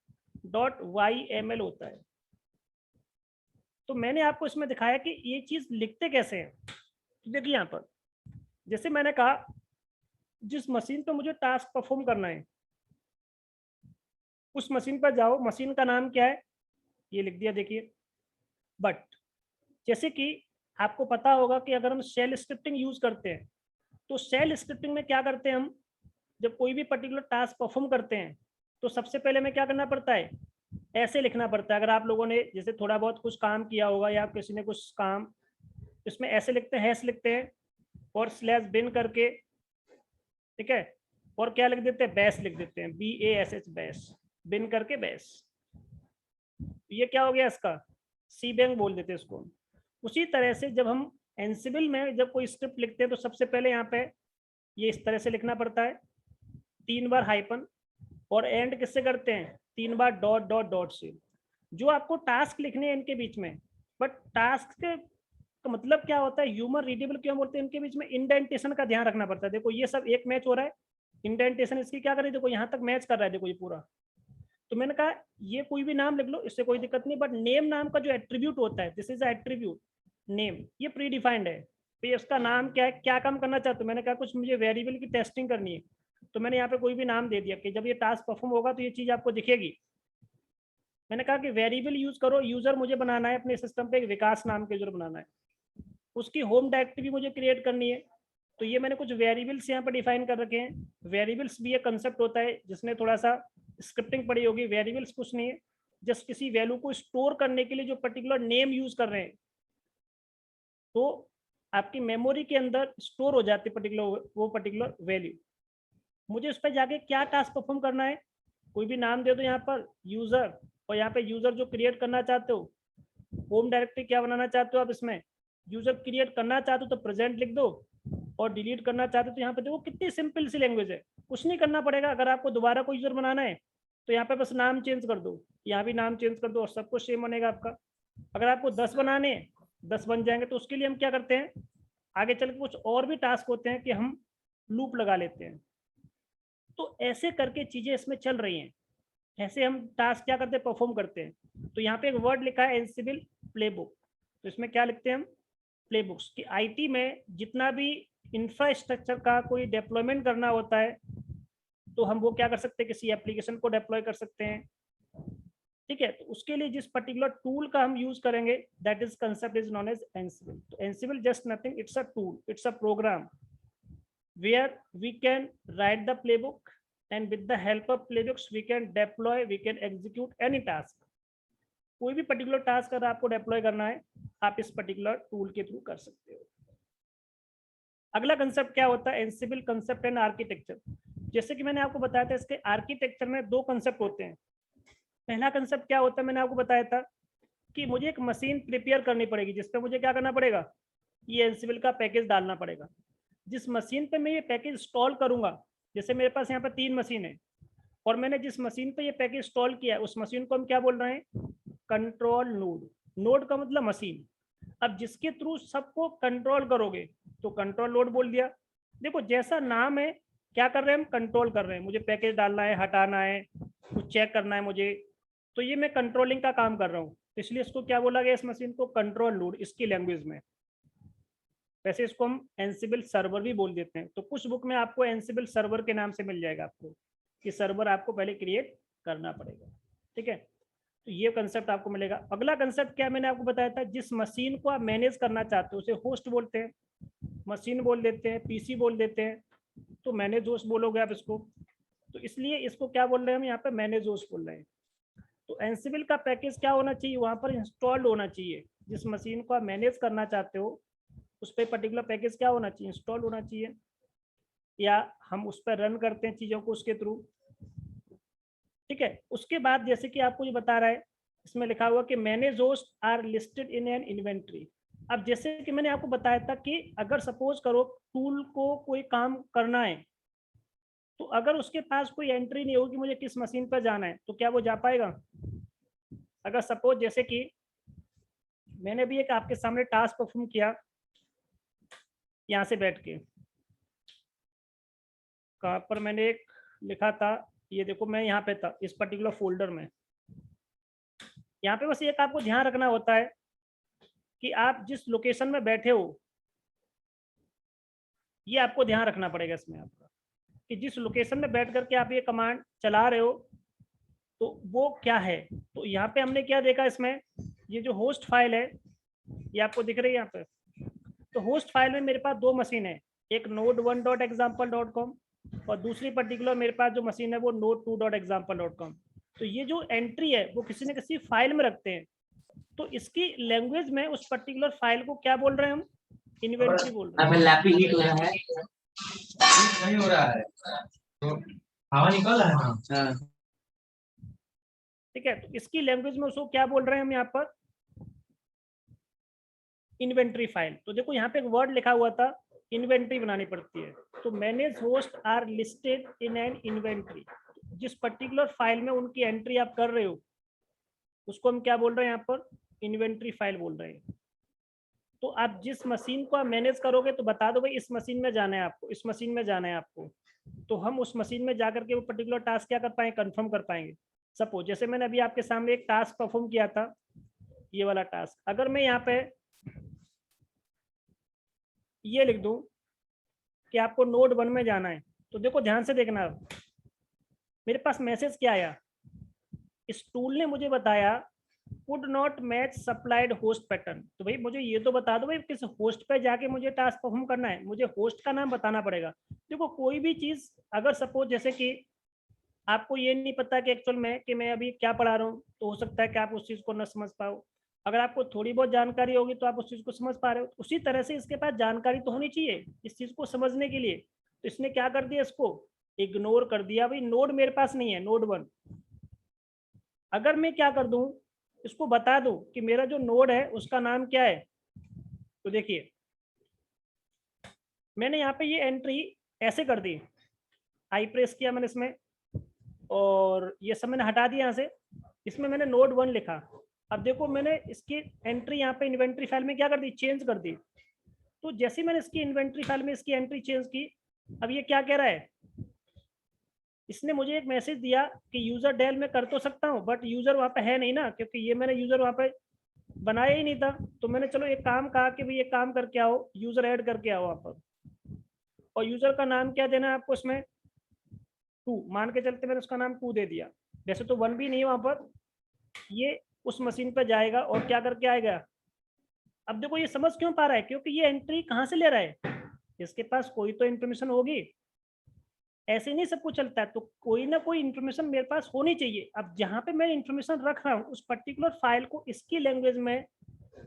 [SPEAKER 1] .yml होता है। तो मैंने आपको इसमें दिखाया कि ये चीज लिखते कैसे हैं। तो देखिए यहाँ पर जैसे मैंने कहा, जिस मशीन पे मुझे टास्क परफॉर्म करना है उस मशीन पर जाओ, मशीन का नाम क्या है ये लिख दिया। देखिए बट जैसे कि आपको पता होगा कि अगर हम शेल स्क्रिप्टिंग यूज करते हैं, तो शेल स्क्रिप्टिंग में क्या करते हैं हम, जब कोई भी पर्टिकुलर टास्क परफॉर्म करते हैं तो सबसे पहले में क्या करना पड़ता है, ऐसे लिखना पड़ता है। अगर आप लोगों ने जैसे थोड़ा बहुत कुछ काम किया होगा या किसी ने कुछ काम, इसमें ऐसे लिखते हैं, हैश लिखते हैं और स्लैश बिन करके, ठीक है, और क्या लिख देते हैं, बैश लिख देते हैं, BASH बैश, बिन करके बैश। ये क्या हो गया, इसका सी बैंक बोल देते हैं इसको। उसी तरह से जब हम एंसिबल में जब कोई स्क्रिप्ट लिखते हैं तो सबसे पहले यहाँ पे ये इस तरह से लिखना पड़ता है, 3 बार हाइपन, और एंड किससे करते हैं, 3 बार डॉट डॉट डॉट से। जो आपको टास्क लिखने हैं इनके बीच में, बट टास्क के का मतलब क्या होता है, ह्यूमन रीडेबल क्यों बोलते हैं, इनके बीच में इंडेंटेशन का ध्यान रखना पड़ता है। देखो ये सब एक मैच हो रहा है, इंडेंटेशन इसकी क्या करें, देखो यहाँ तक मैच कर रहा है, देखो ये पूरा। तो मैंने कहा ये कोई भी नाम लिख लो, इससे कोई दिक्कत नहीं, बट नेम नाम का जो एट्रीब्यूट होता है, दिस इज एट्रीब्यूट नेम, ये प्री डिफाइंड है। तो उसका नाम क्या है, क्या काम करना चाहते हो, मैंने कहा कुछ मुझे वेरिएबल की टेस्टिंग करनी है, तो मैंने यहाँ पे कोई भी नाम दे दिया कि जब ये टास्क परफॉर्म होगा तो ये चीज आपको दिखेगी। मैंने कहा कि वेरिएबल यूज करो, यूजर मुझे बनाना है अपने सिस्टम पे, एक विकास नाम के यूजर बनाना है, उसकी होम डायरेक्टरी मुझे क्रिएट करनी है। तो ये मैंने कुछ वेरिएबल्स यहाँ पर डिफाइन कर रखे हैं। वेरिएबल्स भी एक कंसेप्ट होता है जिसने थोड़ा सा स्क्रिप्टिंग पढ़ी होगी। वेरिएबल्स कुछ नहीं है, जस्ट किसी वैल्यू को स्टोर करने के लिए जो पर्टिकुलर नेम यूज कर रहे हैं, तो आपकी मेमोरी के अंदर स्टोर हो जाती है पर्टिकुलर वो पर्टिकुलर वैल्यू। मुझे उस पर जाके क्या टास्क परफॉर्म करना है, कोई भी नाम दे दो यहाँ पर यूजर, और यहाँ पे यूजर जो क्रिएट करना चाहते हो, होम डायरेक्टरी क्या बनाना चाहते हो आप, इसमें यूजर क्रिएट करना चाहते हो तो प्रेजेंट लिख दो, और डिलीट करना चाहते हो तो यहाँ पे देखो कितनी सिंपल सी लैंग्वेज है, कुछ नहीं करना पड़ेगा। अगर आपको दोबारा कोई यूजर बनाना है तो यहाँ पे बस नाम चेंज कर दो, यहाँ भी नाम चेंज कर दो और सब कुछ सेम बनेगा आपका। अगर आपको 10 बनाने हैं 10 बन जाएंगे। तो उसके लिए हम क्या करते हैं, आगे चल के कुछ और भी टास्क होते हैं कि हम लूप लगा लेते हैं। तो ऐसे करके चीजें इसमें चल रही हैं, ऐसे हम टास्क क्या करते हैं, परफॉर्म करते हैं। तो यहाँ पे एक वर्ड लिखा है एंसिबल प्लेबुक, तो इसमें क्या लिखते हैं हम, प्लेबुक्स कि आईटी में जितना भी इंफ्रास्ट्रक्चर का कोई डेप्लॉयमेंट करना होता है तो हम वो क्या कर सकते हैं, किसी एप्लीकेशन को डेप्लॉय कर सकते हैं, ठीक है। तो उसके लिए जिस पर्टिकुलर टूल का हम यूज करेंगे that is concept is known as Ansible. तो Ansible just nothing, it's a tool, it's a program where we can write the playbook and with the help of playbooks we can deploy, we can execute any task। कोई भी particular task अगर आपको deploy करना है आप इस particular tool के through कर सकते हो। अगला कंसेप्ट क्या होता है, एंसिबल कंसेप्ट एंड आर्किटेक्चर। जैसे कि मैंने आपको बताया था इसके आर्किटेक्चर में दो कंसेप्ट होते हैं। पहला कंसेप्ट क्या होता है, मैंने आपको बताया था कि मुझे एक मशीन प्रिपेयर करनी पड़ेगी जिसपे मुझे क्या करना पड़ेगा, ये एंसिबल का पैकेज डालना पड़ेगा। जिस मशीन पे मैं ये पैकेज इंस्टॉल करूंगा, जैसे मेरे पास यहाँ पे 3 मशीन है और मैंने जिस मशीन पे ये पैकेज इंस्टॉल किया है उस मशीन को हम क्या बोल रहे हैं, कंट्रोल नोड। नोड का मतलब मशीन। अब जिसके थ्रू सबको कंट्रोल करोगे तो कंट्रोल नोड बोल दिया। देखो जैसा नाम है, क्या कर रहे हैं हम, कंट्रोल कर रहे हैं, मुझे पैकेज डालना है, हटाना है, कुछ चेक करना है मुझे, तो ये मैं कंट्रोलिंग का काम कर रहा हूँ, इसलिए इसको क्या बोला गया इस मशीन को, कंट्रोल नोड इसकी लैंग्वेज में। वैसे इसको हम एंसिबल सर्वर भी बोल देते हैं। तो कुछ बुक में आपको एंसिबल सर्वर के नाम से मिल जाएगा आपको, कि सर्वर आपको पहले क्रिएट करना पड़ेगा, ठीक है। तो ये कंसेप्ट आपको मिलेगा। अगला कंसेप्ट क्या मैंने आपको बताया था, जिस मशीन को आप मैनेज करना चाहते हो उसे होस्ट बोलते हैं, मशीन बोल देते हैं, पीसी बोल देते हैं, तो मैनेज होस्ट बोलोगे आप इसको। तो इसलिए इसको क्या बोल रहे हैं हम यहाँ पे, मैनेज होस्ट बोल रहे हैं। तो एंसिबल का पैकेज क्या होना चाहिए, वहाँ पर इंस्टॉल्ड होना चाहिए। जिस मशीन को आप मैनेज करना चाहते हो उस पर पर्टिकुलर पैकेज क्या होना चाहिए, इंस्टॉल होना चाहिए, या हम उस पर रन करते हैं चीज़ों को उसके थ्रू, ठीक है। उसके बाद जैसे कि आपको ये बता रहा है, इसमें लिखा हुआ कि manage host are listed in an inventory. अब जैसे कि मैंने आपको बताया था कि अगर सपोज करो टूल को कोई काम करना है, तो अगर उसके पास कोई एंट्री नहीं होगी मुझे किस मशीन पर जाना है, तो क्या वो जा पाएगा। अगर सपोज जैसे कि मैंने भी एक आपके सामने टास्क परफॉर्म किया यहाँ से बैठ के, कहाँ पर मैंने एक लिखा था, ये देखो मैं यहाँ पे था इस पर्टिकुलर फोल्डर में। यहाँ पे बस एक आपको ध्यान रखना होता है कि आप जिस लोकेशन में बैठे हो, ये आपको ध्यान रखना पड़ेगा इसमें आपका, कि जिस लोकेशन में बैठ करके आप ये कमांड चला रहे हो तो वो क्या है। तो यहाँ पे हमने क्या देखा, इसमें ये जो होस्ट फाइल है ये आपको दिख रही है यहाँ पे। तो होस्ट फाइल में मेरे पास 2 मशीन है, एक node1.example.com और दूसरी पर्टिकुलर मेरे पास जो मशीन है वो node2.example.com। तो ये जो एंट्री है वो किसी न किसी फाइल में रखते हैं, तो इसकी लैंग्वेज में उस पर्टिकुलर फाइल को क्या बोल रहे हैं हम, इन्वेंट्री बोल रहे हैं।
[SPEAKER 4] लैपिंग हीट हो रहा है, नहीं हो रहा है तो हवा निकल रहा है।
[SPEAKER 1] ठीक है, तो इसकी लैंग्वेज में उसको क्या बोल रहे हैं हम यहाँ पर, इन्वेंट्री फाइल। तो देखो यहाँ पे एक वर्ड लिखा हुआ था, इन्वेंट्री बनानी पड़ती है। तो manage host are listed in an inventory, जिस पर्टिकुलर फाइल में उनकी एंट्री आप कर रहे हो उसको हम क्या बोल रहे हैं यहाँ पर, इन्वेंट्री फाइल बोल रहे हैं। तो आप जिस मशीन को आप मैनेज करोगे तो बता दो भाई इस मशीन में जाना है आपको, इस मशीन में जाना है आपको, तो हम उस मशीन में जाकर के वो पर्टिकुलर टास्क क्या कर पाएंगे, कंफर्म कर पाएंगे। सपोज जैसे मैंने अभी आपके सामने एक टास्क परफॉर्म किया था, ये वाला टास्क, अगर मैं यहाँ पे ये लिख दूं कि आपको नोड 1 में जाना है, तो देखो ध्यान से देखना, मेरे पास मैसेज क्या आया, इस टूल ने मुझे बताया could not match supplied host pattern. तो भाई मुझे ये तो बता दो भाई किस होस्ट पे जाके मुझे टास्क परफॉर्म करना है, मुझे होस्ट का नाम बताना पड़ेगा। देखो कोई भी चीज अगर सपोज जैसे कि आपको ये नहीं पता कि एक्चुअल में कि मैं अभी क्या पढ़ा रहा हूँ, तो हो सकता है कि आप उस चीज को न समझ पाओ। अगर आपको थोड़ी बहुत जानकारी होगी तो आप उस चीज को समझ पा रहे हो। उसी तरह से इसके पास जानकारी तो होनी चाहिए इस चीज को समझने के लिए। तो इसने क्या कर दिया, इसको इग्नोर कर दिया, भाई नोड मेरे पास नहीं है, नोड 1। अगर मैं क्या कर दूं, इसको बता दूं कि मेरा जो नोड है उसका नाम क्या है, तो देखिए मैंने यहाँ पे ये एंट्री ऐसे कर दी, आई प्रेस किया मैंने इसमें और ये सब मैंने हटा दिया यहाँ से, इसमें मैंने नोड 1 लिखा। अब देखो मैंने इसकी एंट्री यहाँ पे इन्वेंट्री फाइल में क्या कर दी, चेंज कर दी। तो जैसे मैंने इसकी इन्वेंट्री फाइल में इसकी एंट्री चेंज की, अब ये क्या कह रहा है, इसने मुझे एक मैसेज दिया कि यूजर डेल में कर तो सकता हूँ, बट यूजर वहाँ पे है नहीं ना, क्योंकि ये मैंने यूजर वहाँ पे बनाया ही नहीं था। तो मैंने चलो एक काम कहा कि भाई एक काम करके आओ, यूजर ऐड करके आओ वहाँ पर, और यूजर का नाम क्या देना है आपको इसमें, 2 मान के चलते, मैंने उसका नाम 2 दे दिया। वैसे तो 1 भी नहीं है वहाँ पर। ये उस मशीन पर जाएगा और क्या करके आएगा। अब देखो ये समझ क्यों पा रहा है, क्योंकि ये एंट्री कहाँ से ले रहा है, इसके पास कोई तो इन्फॉर्मेशन होगी, ऐसे नहीं सब कुछ चलता है, तो कोई ना कोई इन्फॉर्मेशन मेरे पास होनी चाहिए। अब जहाँ पे मैं इन्फॉर्मेशन रख रहा हूँ उस पर्टिकुलर फाइल को इसकी लैंग्वेज में,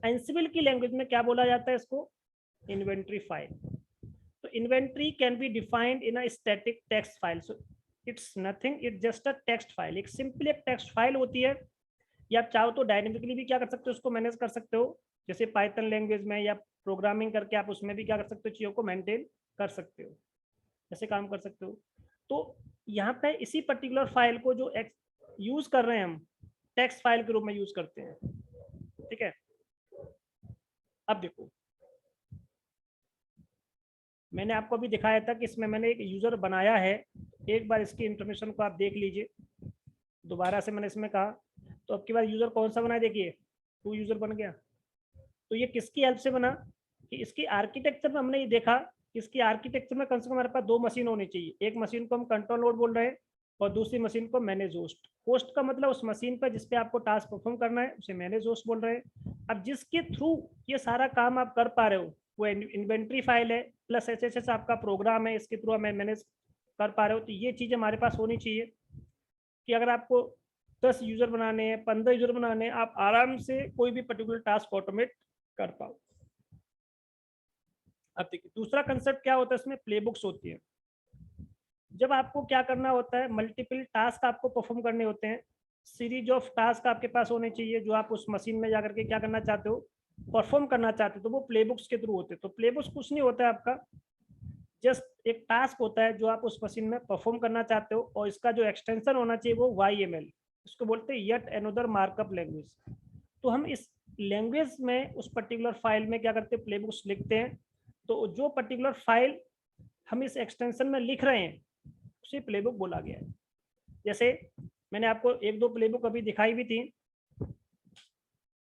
[SPEAKER 1] एंसिबल की लैंग्वेज में क्या बोला जाता है इसको, इन्वेंट्री फाइल। तो inventory can be defined in a static text file, so it's nothing, it just a text file. एक सिंपली एक टेक्स्ट फाइल होती है, या आप चाहो तो डायनेमिकली भी क्या कर सकते हो, उसको मैनेज कर सकते हो, जैसे पाइथन लैंग्वेज में, या प्रोग्रामिंग करके आप उसमें भी क्या कर सकते हो, चीज़ों को मेंटेन कर सकते हो, ऐसे काम कर सकते हो। तो यहाँ पे इसी पर्टिकुलर फाइल को जो यूज कर रहे हैं हम, टेक्स्ट फाइल के रूप में यूज करते हैं, ठीक है। अब देखो मैंने आपको अभी दिखाया था कि इसमें मैंने एक यूजर बनाया है, एक बार इसकी इंफॉर्मेशन को आप देख लीजिए। दोबारा से मैंने इसमें कहा, तो अब की बार यूजर कौन सा बना, देखिए 2 यूजर बन गया। तो ये किसकी हेल्प से बना, कि इसकी आर्किटेक्चर में हमने ये देखा, इसकी आर्किटेक्चर में कम से कम हमारे पास 2 मशीन होनी चाहिए। एक मशीन को हम कंट्रोल नोड बोल रहे हैं, और दूसरी मशीन को मैनेज होस्ट। होस्ट का मतलब उस मशीन पर जिसपे आपको टास्क परफॉर्म करना है उसे मैनेज होस्ट बोल रहे हैं। अब जिसके थ्रू ये सारा काम आप कर पा रहे हो वो इन्वेंट्री फाइल है, प्लस एसएसएस आपका प्रोग्राम है, इसके थ्रू मैं मैनेज कर पा रहे हो। तो ये चीज़ हमारे पास होनी चाहिए कि अगर आपको 10 यूजर बनाने हैं, 15 यूजर बनाने हैं, आप आराम से कोई भी पर्टिकुलर टास्क ऑटोमेट कर पाओ। अब देखिए दूसरा कंसेप्ट क्या होता है, इसमें प्लेबुक्स होती है। जब आपको क्या करना होता है, मल्टीपल टास्क आपको परफॉर्म करने होते हैं, सीरीज ऑफ टास्क आपके पास होने चाहिए जो आप उस मशीन में जाकर के क्या करना चाहते हो, परफॉर्म करना चाहते हो, तो वो प्लेबुक्स के थ्रू होते हैं। तो प्लेबुक्स कुछ नहीं होता है आपका, जस्ट एक टास्क होता है जो आप उस मशीन में परफॉर्म करना चाहते हो, और इसका जो एक्सटेंशन होना चाहिए वो YML, इसको बोलते हैं येट अनदर मार्कअप लैंग्वेज। तो हम इस लैंग्वेज में उस पर्टिकुलर फाइल में क्या करते हैं, प्लेबुक्स लिखते हैं। तो जो पर्टिकुलर फाइल हम इस एक्सटेंशन में लिख रहे हैं उसे प्लेबुक बोला गया है। जैसे मैंने आपको 1-2 प्लेबुक अभी दिखाई भी थी।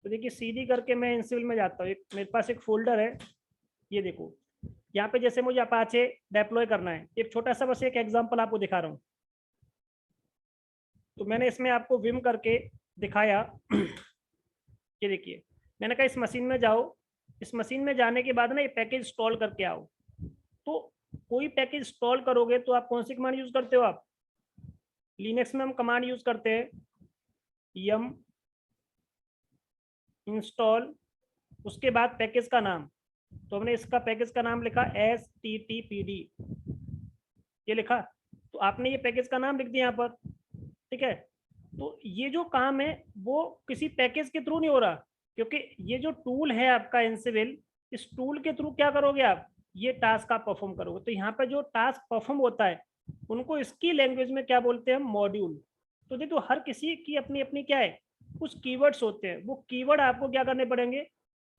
[SPEAKER 1] तो देखिए सीधी करके मैं एंसिबल में जाता हूँ, मेरे पास एक फोल्डर है, ये देखो यहाँ पे जैसे मुझे अपाचे डेप्लॉय करना है, एक छोटा सा बस एक एग्जांपल आपको दिखा रहा हूँ। तो मैंने इसमें आपको विम करके दिखाया, ये देखिए मैंने कहा इस मशीन में जाओ, इस मशीन में जाने के बाद ना ये पैकेज इंस्टॉल करके आओ। तो कोई पैकेज इंस्टॉल करोगे तो आप कौन सी कमांड यूज करते हो, आप लिनक्स में हम कमांड यूज करते हैं यम इंस्टॉल, उसके बाद पैकेज का नाम। तो हमने इसका पैकेज का नाम लिखा STTPD, ये लिखा, तो आपने ये पैकेज का नाम लिख दिया यहाँ पर, ठीक है। तो ये जो काम है वो किसी पैकेज के थ्रू नहीं हो रहा, क्योंकि ये जो टूल है आपका एंसिबल, इस टूल के थ्रू क्या करोगे आप, ये टास्क आप परफॉर्म करोगे। तो यहाँ पर जो टास्क परफॉर्म होता है उनको इसकी लैंग्वेज में क्या बोलते हैं, मॉड्यूल। तो देखो हर किसी की अपनी अपनी क्या है, कुछ कीवर्ड्स होते हैं, वो कीवर्ड आपको क्या करने पड़ेंगे,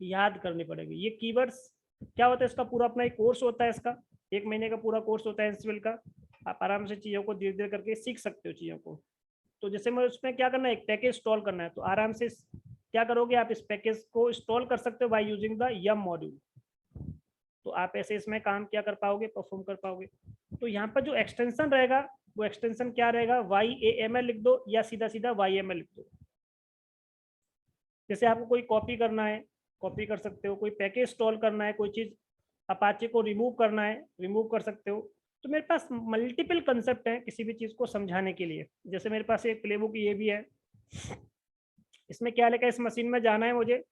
[SPEAKER 1] याद करने पड़ेंगे। ये कीवर्ड्स क्या होता है, इसका पूरा अपना एक कोर्स होता है, इसका 1 महीने का पूरा कोर्स होता है एंसिबल का। आप आराम से चीज़ों को धीरे धीरे करके सीख सकते हो चीज़ों को। तो जैसे मैं उसमें क्या करना है, एक पैकेज इंस्टॉल करना है, तो आराम से क्या करोगे आप, इस पैकेज को इंस्टॉल कर सकते हो by using the yum module. तो आप ऐसे इसमें काम क्या कर पाओगे, परफॉर्म कर पाओगे। तो यहाँ पर जो एक्सटेंशन रहेगा वो एक्सटेंशन क्या रहेगा, YAML लिख दो, या सीधा सीधा YML लिख दो। जैसे आपको कोई कॉपी करना है, कॉपी कर सकते हो, कोई पैकेज इंस्टॉल करना है, कोई चीज़ अपाचे को रिमूव करना है, रिमूव कर सकते हो। तो मेरे पास मल्टीपल कंसेप्ट हैं किसी भी चीज़ को समझाने के लिए। जैसे मेरे पास एक प्लेबुक ये भी है, इसमें क्या लिखा है, इस मशीन में जाना है मुझे,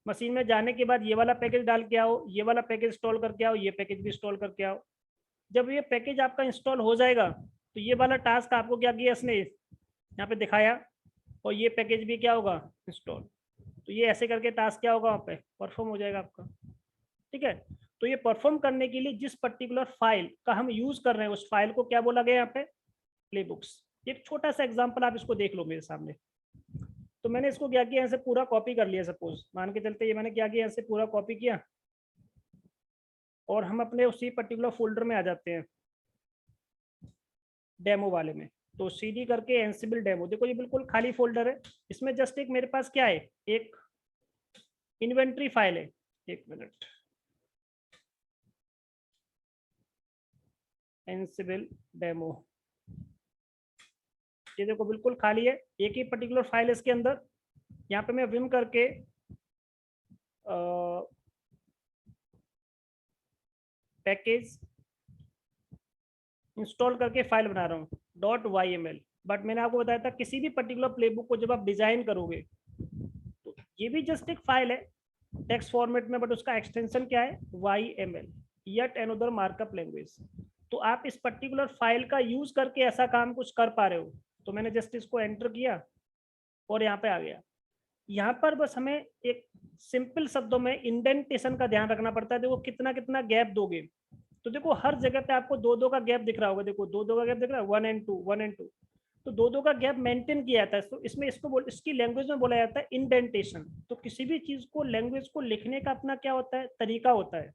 [SPEAKER 1] मशीन में जाने के बाद ये वाला पैकेज डाल के आओ, ये वाला पैकेज इंस्टॉल करके आओ, ये पैकेज भी इंस्टॉल करके आओ। जब ये पैकेज आपका इंस्टॉल हो जाएगा तो ये वाला टास्क आपको क्या किया इसने यहाँ पे दिखाया, और ये पैकेज भी क्या होगा, इंस्टॉल। तो ये ऐसे करके टास्क क्या होगा, वहाँ पे परफॉर्म हो जाएगा आपका, ठीक है। तो ये परफॉर्म करने के लिए जिस पर्टिकुलर फाइल का हम यूज कर रहे हैं उस फाइल को क्या बोला गया यहाँ पे, प्लेबुक्स। एक छोटा सा एग्जांपल आप इसको देख लो मेरे सामने। तो मैंने इसको क्या किया, यहाँ से पूरा कॉपी कर लिया, सपोज मान के चलते ये मैंने क्या किया, यहाँ से पूरा कॉपी किया, और हम अपने उसी पर्टिकुलर फोल्डर में आ जाते हैं। डेमो वाले में। तो cd करके एनसिबल डेमो, देखो ये बिल्कुल खाली फोल्डर है, इसमें जस्ट एक मेरे पास क्या है, एक इन्वेंट्री फाइल है। एक मिनट, एनसिबल डेमो, ये देखो बिल्कुल खाली है, एक ही पर्टिकुलर फाइल इसके अंदर। यहाँ पे मैं विम करके पैकेज इंस्टॉल करके फाइल बना रहा हूँ .yml। बट मैंने आपको बताया था किसी भी पर्टिकुलर प्लेबुक को जब आप डिजाइन करोगे तो ये भी जस्ट एक फाइल है टेक्स्ट फॉर्मेट में, बट उसका एक्सटेंशन क्या है, YML, yet another markup language. तो आप इस पर्टिकुलर फाइल का यूज करके ऐसा काम कुछ कर पा रहे हो। तो मैंने जस्ट इसको एंटर किया और यहाँ पे आ गया। यहाँ पर बस हमें एक सिंपल शब्दों में इंडेंटेशन का ध्यान रखना पड़ता है। देखो कितना कितना गैप दोगे, तो देखो हर जगह पे आपको 2-2 का गैप दिख रहा होगा, देखो 2-2 का गैप दिख रहा है, 1 and 2 1 and 2, तो 2-2 का गैप मेंटेन किया जाता है। तो इसमें इसकी लैंग्वेज में बोला जाता है इंडेंटेशन। तो किसी भी चीज को, लैंग्वेज को लिखने का अपना क्या होता है, तरीका होता है।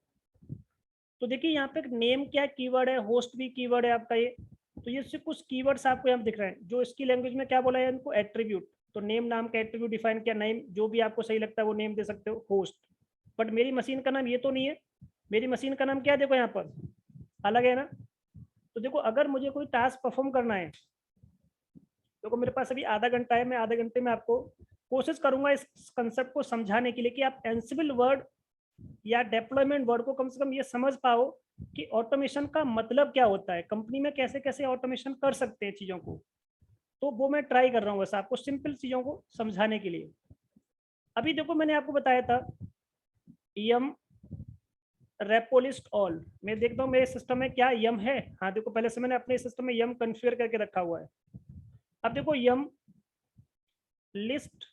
[SPEAKER 1] तो देखिए यहाँ पे नेम क्या कीवर्ड है, होस्ट भी कीवर्ड है आपका ये। तो ये सिर्फ कुछ कीवर्ड्स आपको यहाँ दिख रहे हैं, जो इसकी लैंग्वेज में क्या बोला है इनको, एट्रीब्यूट। तो नेम नाम का एट्रीब्यूट डिफाइन किया, नेम जो भी आपको सही लगता है वो नेम दे सकते हो, होस्ट। बट मेरी मशीन का नाम ये तो नहीं है, मेरी मशीन का नाम क्या है, देखो यहाँ पर अलग है ना। तो देखो अगर मुझे कोई टास्क परफॉर्म करना है, देखो मेरे पास अभी आधा घंटा है, मैं आधे घंटे में आपको कोशिश करूंगा इस कंसेप्ट को समझाने के लिए कि आप एंसिबल वर्ड या डेप्लॉयमेंट वर्ड को कम से कम ये समझ पाओ कि ऑटोमेशन का मतलब क्या होता है, कंपनी में कैसे कैसे ऑटोमेशन कर सकते हैं चीजों को। तो वो मैं ट्राई कर रहा हूँ बस आपको सिंपल चीजों को समझाने के लिए। अभी देखो मैंने आपको बताया था यम रेपो लिस्ट ऑल, मैं देखता हूँ मेरे सिस्टम में क्या यम है। हाँ देखो पहले से मैंने अपने सिस्टम में यम कॉन्फ़िगर करके रखा हुआ है। अब देखो यम लिस्ट,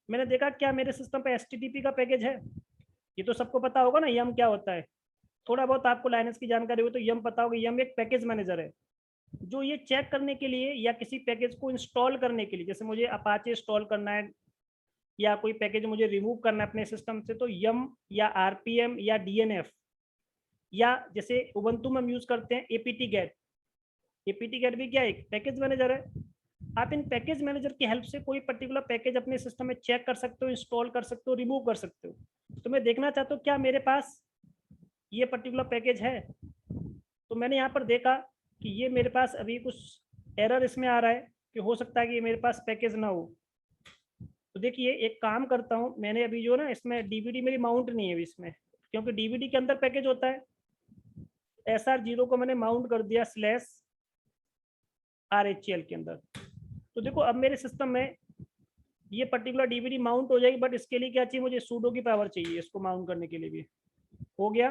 [SPEAKER 1] मैंने देखा क्या मेरे सिस्टम पे HTTP का पैकेज है, ये तो सबको पता होगा ना यम क्या होता है। थोड़ा बहुत आपको लाइनेस की जानकारी हो तो यम पता होगा, यम एक पैकेज मैनेजर है जो ये चेक करने के लिए या किसी पैकेज को इंस्टॉल करने के लिए, जैसे मुझे अपाचे इंस्टॉल करना है या कोई पैकेज मुझे रिमूव करना है अपने सिस्टम से, तो यम या RPM या DNF, या जैसे उबंटू में हम यूज करते हैं APT गेट। APT गेट भी क्या है, एक पैकेज मैनेजर है। आप इन पैकेज मैनेजर की हेल्प से कोई पर्टिकुलर पैकेज अपने सिस्टम में चेक कर सकते हो, इंस्टॉल कर सकते हो, रिमूव कर सकते हो। तो मैं देखना चाहता हूँ क्या मेरे पास ये पर्टिकुलर पैकेज है। तो मैंने यहाँ पर देखा कि ये मेरे पास अभी कुछ एरर इसमें आ रहा है कि हो सकता है कि ये मेरे पास पैकेज ना हो। तो देखिए एक काम करता हूँ, मैंने अभी जो ना इसमें DVD मेरी माउंट नहीं है अभी इसमें, क्योंकि DVD के अंदर पैकेज होता है। SR0 को मैंने माउंट कर दिया /RHL के अंदर। तो देखो अब मेरे सिस्टम में ये पर्टिकुलर DVD माउंट हो जाएगी, बट इसके लिए क्या चाहिए, मुझे सूडो की पावर चाहिए इसको माउंट करने के लिए भी। हो गया।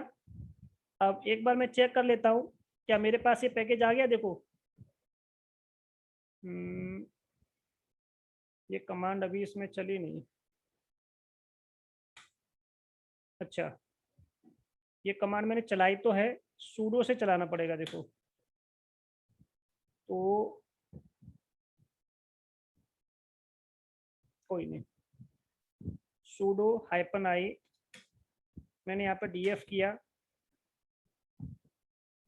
[SPEAKER 1] अब एक बार मैं चेक कर लेता हूँ क्या मेरे पास ये पैकेज आ गया। देखो ये कमांड अभी इसमें चली नहीं। अच्छा ये कमांड मैंने चलाई तो है, सूडो से चलाना पड़ेगा। देखो तो कोई नहीं, सूडो -i, मैंने यहाँ पर DF किया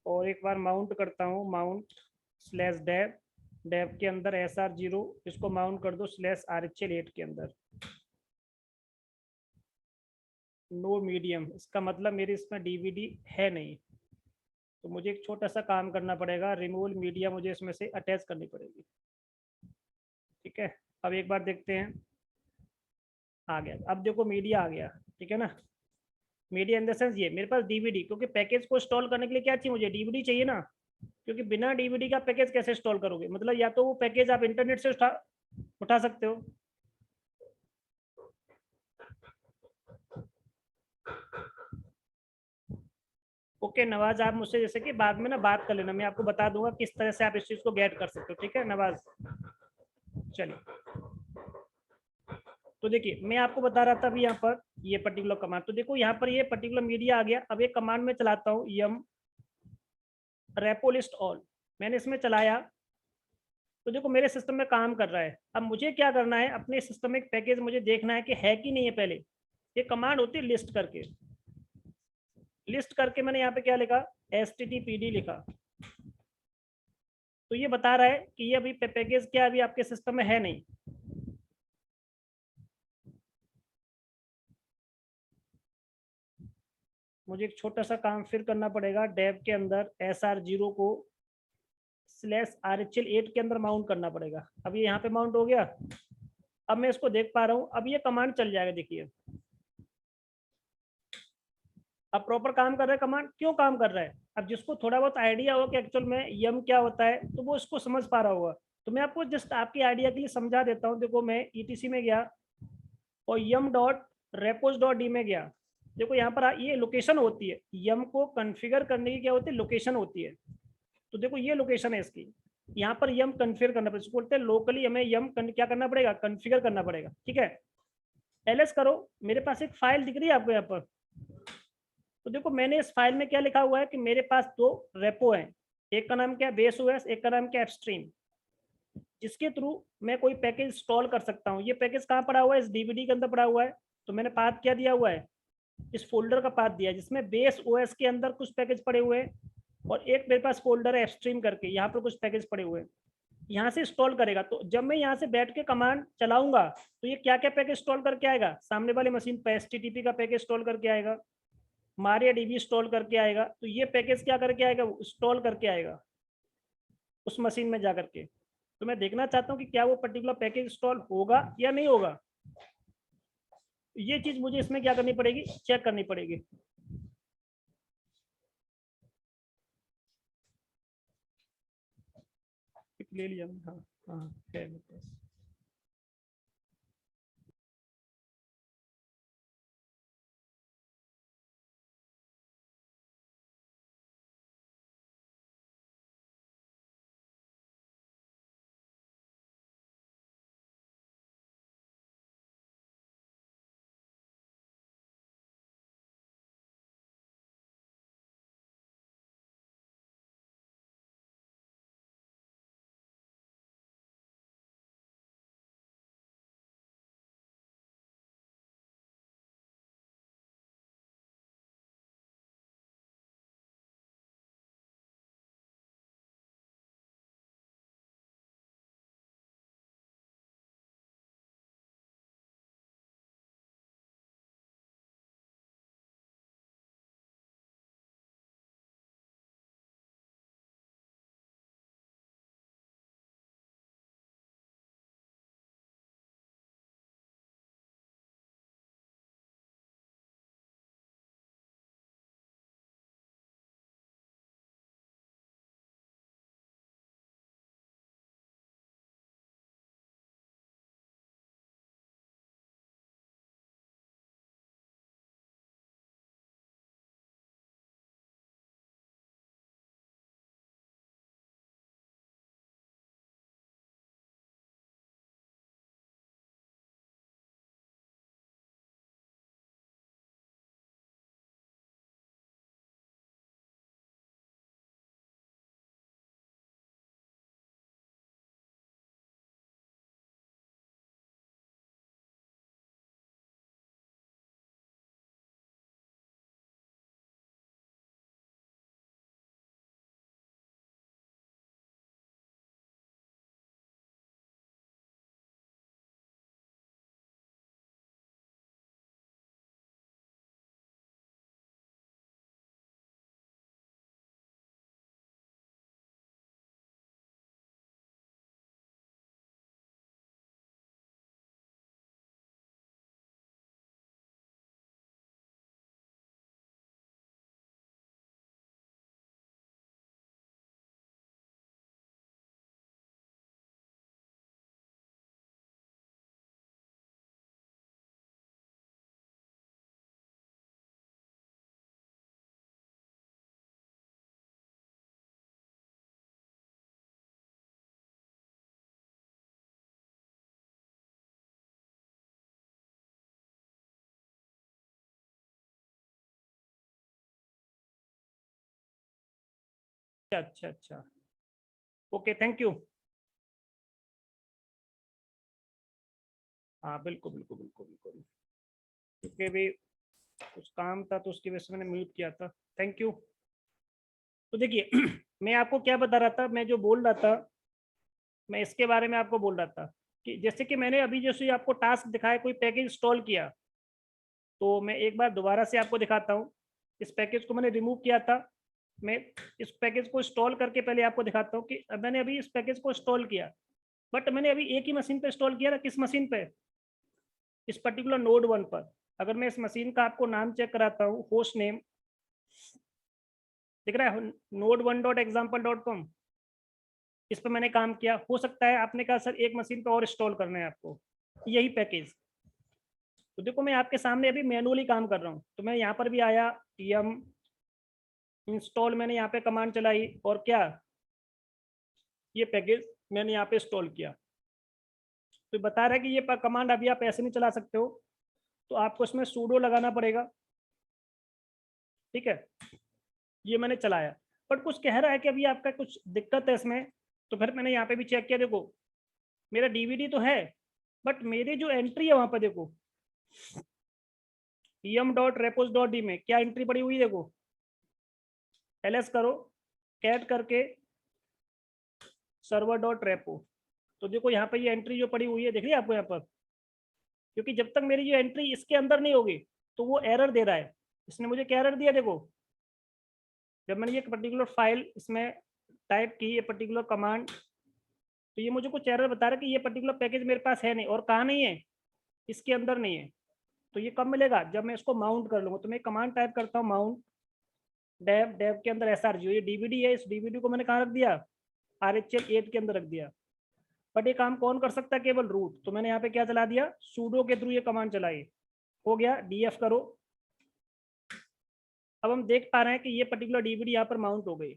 [SPEAKER 1] और एक बार माउंट करता हूँ, माउंट /dev, डेव के अंदर SR0, इसको माउंट कर दो /RHL8 के अंदर। नो मीडियम, इसका मतलब मेरे इसमें DVD है नहीं, तो मुझे एक छोटा सा काम करना पड़ेगा, रिमूवल मीडिया मुझे इसमें से अटैच करनी पड़ेगी। ठीक है, अब एक बार देखते हैं, आ गया। अब देखो मीडिया आ गया, ठीक है ना। मीडिया इन द सेंस ये मेरे पास DVD, क्योंकि पैकेज को इंस्टॉल करने के लिए क्या चाहिए, मुझे DVD चाहिए ना, क्योंकि बिना DVD का पैकेज कैसे इंस्टॉल करोगे, मतलब या तो वो पैकेज आप इंटरनेट से उठा सकते हो। ओके नवाज, आप मुझसे जैसे कि बाद में ना बात कर लेना, मैं आपको बता दूंगा किस तरह से आप इस चीज को गेट कर सकते हो। ठीक है नवाज, चलिए। तो देखिए मैं आपको बता रहा था अभी यहाँ पर ये पर्टिकुलर कमांड, तो देखो यहाँ पर ये पर्टिकुलर मीडिया आ गया। अब एक कमांड में चलाता हूँ यम रेपो लिस्ट ऑल, मैंने इसमें चलाया तो देखो मेरे सिस्टम में काम कर रहा है। अब मुझे क्या करना है, अपने सिस्टम में एक पैकेज मुझे देखना है कि है कि नहीं है। पहले ये कमांड होती है लिस्ट करके, लिस्ट करके मैंने यहाँ पे क्या लिखा, HTTPD लिखा। तो ये बता रहा है कि ये अभी पैकेज क्या अभी आपके सिस्टम में है नहीं। मुझे एक छोटा सा काम फिर करना पड़ेगा, डेव के अंदर SR0 को /RHL8 के अंदर माउंट करना पड़ेगा। अब ये यहाँ पे माउंट हो गया। अब मैं इसको देख पा रहा हूँ, अब ये कमांड चल जाएगा। देखिए अब प्रॉपर काम कर रहा है कमांड। क्यों काम कर रहा है? अब जिसको थोड़ा बहुत आइडिया हो कि एक्चुअल में यम क्या होता है तो वो इसको समझ पा रहा होगा। तो मैं आपको जस्ट आपकी आइडिया के लिए समझा देता हूँ। देखो मैं ETC में गया और यम डॉट रेपोज डॉट डी में गया। देखो यहाँ पर ये लोकेशन होती है, यम को कॉन्फ़िगर करने की क्या होती है, लोकेशन होती है। तो देखो ये लोकेशन है इसकी, यहाँ पर यम कॉन्फ़िगर करना पड़ेगा। बोलते हैं लोकली हमें यम क्या करना पड़ेगा, कॉन्फ़िगर करना पड़ेगा। ठीक है, एलएस करो। मेरे पास एक फाइल दिख रही है आपको यहाँ पर। तो देखो मैंने इस फाइल में क्या लिखा हुआ है कि मेरे पास 2 रेपो हैं, एक का नाम क्या है बेस ओएस, एक का नाम क्या है एपस्ट्रीम, जिसके थ्रू मैं कोई पैकेज इंस्टॉल कर सकता हूँ। ये पैकेज कहाँ पड़ा हुआ है, इस डीवीडी के अंदर पड़ा हुआ है। तो मैंने पाथ क्या दिया हुआ है, इस फोल्डर का पाथ दिया है जिसमें बेस ओएस के अंदर कुछ पैकेज पड़े हुए हैं और एक मेरे पास फोल्डर है एपस्ट्रीम करके, यहाँ पर कुछ पैकेज पड़े हुए हैं। यहाँ से इंस्टॉल करेगा। तो जब मैं यहाँ से बैठ के कमांड चलाऊंगा तो ये क्या क्या पैकेज इंस्टॉल करके आएगा, सामने वाली मशीन पर HTTP का पैकेज इंस्टॉल करके आएगा, MariaDB इंस्टॉल करके आएगा। तो ये पैकेज क्या करके आएगा, इंस्टॉल करके आएगा उस मशीन में जा करके। तो मैं देखना चाहता हूँ कि क्या वो पर्टिकुलर पैकेज इंस्टॉल होगा या नहीं होगा। ये चीज मुझे इसमें क्या करनी पड़ेगी, चेक करनी पड़ेगी। ले लिया। हाँ हाँ है मेरे पास। अच्छा अच्छा, ओके थैंक यू। हाँ बिल्कुल बिल्कुल बिल्कुल बिल्कुल, क्योंकि भी कुछ काम था तो उसकी वजह से मैंने म्यूट किया था। Thank you. तो देखिए मैं आपको क्या बता रहा था, मैं जो बोल रहा था, मैं इसके बारे में आपको बोल रहा था कि जैसे कि मैंने अभी जैसे आपको टास्क दिखाया, कोई पैकेज इंस्टॉल किया, तो मैं एक बार दोबारा से आपको दिखाता हूँ। इस पैकेज को मैंने रिमूव किया था, मैं इस पैकेज को इंस्टॉल करके पहले आपको दिखाता हूँ कि मैंने अभी इस पैकेज को इंस्टॉल किया, बट मैंने अभी एक ही मशीन पे इंस्टॉल किया ना। किस मशीन पे? इस पर्टिकुलर नोड 1 पर। अगर मैं इस मशीन का आपको नाम चेक कराता हूँ, होस्ट नेम दिख रहा है, node1.example.com, इस पर मैंने काम किया। हो सकता है आपने कहा सर एक मशीन पे और इंस्टॉल करना है आपको यही पैकेज, तो देखो मैं आपके सामने अभी मैनुअली काम कर रहा हूँ। तो मैं यहाँ पर भी आया, yum इंस्टॉल, मैंने यहाँ पे कमांड चलाई और क्या, ये पैकेज मैंने यहाँ पे इंस्टॉल किया। तो बता रहा है कि ये कमांड अभी आप ऐसे नहीं चला सकते हो, तो आपको इसमें सूडो लगाना पड़ेगा। ठीक है, ये मैंने चलाया, बट कुछ कह रहा है कि अभी आपका कुछ दिक्कत है इसमें। तो फिर मैंने यहाँ पे भी चेक किया, देखो मेरा डीवीडी तो है, बट मेरी जो एंट्री है वहां पर देखो yum.repos.d में क्या एंट्री पड़ी हुई, देखो ls करो, कैट करके server.repo, तो देखो यहाँ पर ये एंट्री जो पड़ी हुई है, देख रही है आपको यहाँ पर, क्योंकि जब तक मेरी जो एंट्री इसके अंदर नहीं होगी तो वो एरर दे रहा है। इसने मुझे क्या एरर दिया, देखो जब मैंने ये पर्टिकुलर फाइल इसमें टाइप की, ये पर्टिकुलर कमांड, तो ये मुझे कुछ एरर बता रहा है कि ये पर्टिकुलर पैकेज मेरे पास है नहीं, और कहाँ नहीं है, इसके अंदर नहीं है। तो ये कब मिलेगा, जब मैं इसको माउंट कर लूँगा। तो मैं कमांड टाइप करता हूँ माउंट डेव, डेव के अंदर SRG, ये डीवीडी है, इस डीवीडी को मैंने कहाँ रख दिया, RHEL 8 के अंदर रख दिया। बट ये काम कौन कर सकता है, केवल रूट। तो मैंने यहाँ पे क्या चला दिया, सूडो के थ्रू ये कमांड चलाई, हो गया। DF करो, अब हम देख पा रहे हैं कि ये पर्टिकुलर डीवीडी यहाँ पर माउंट हो गई।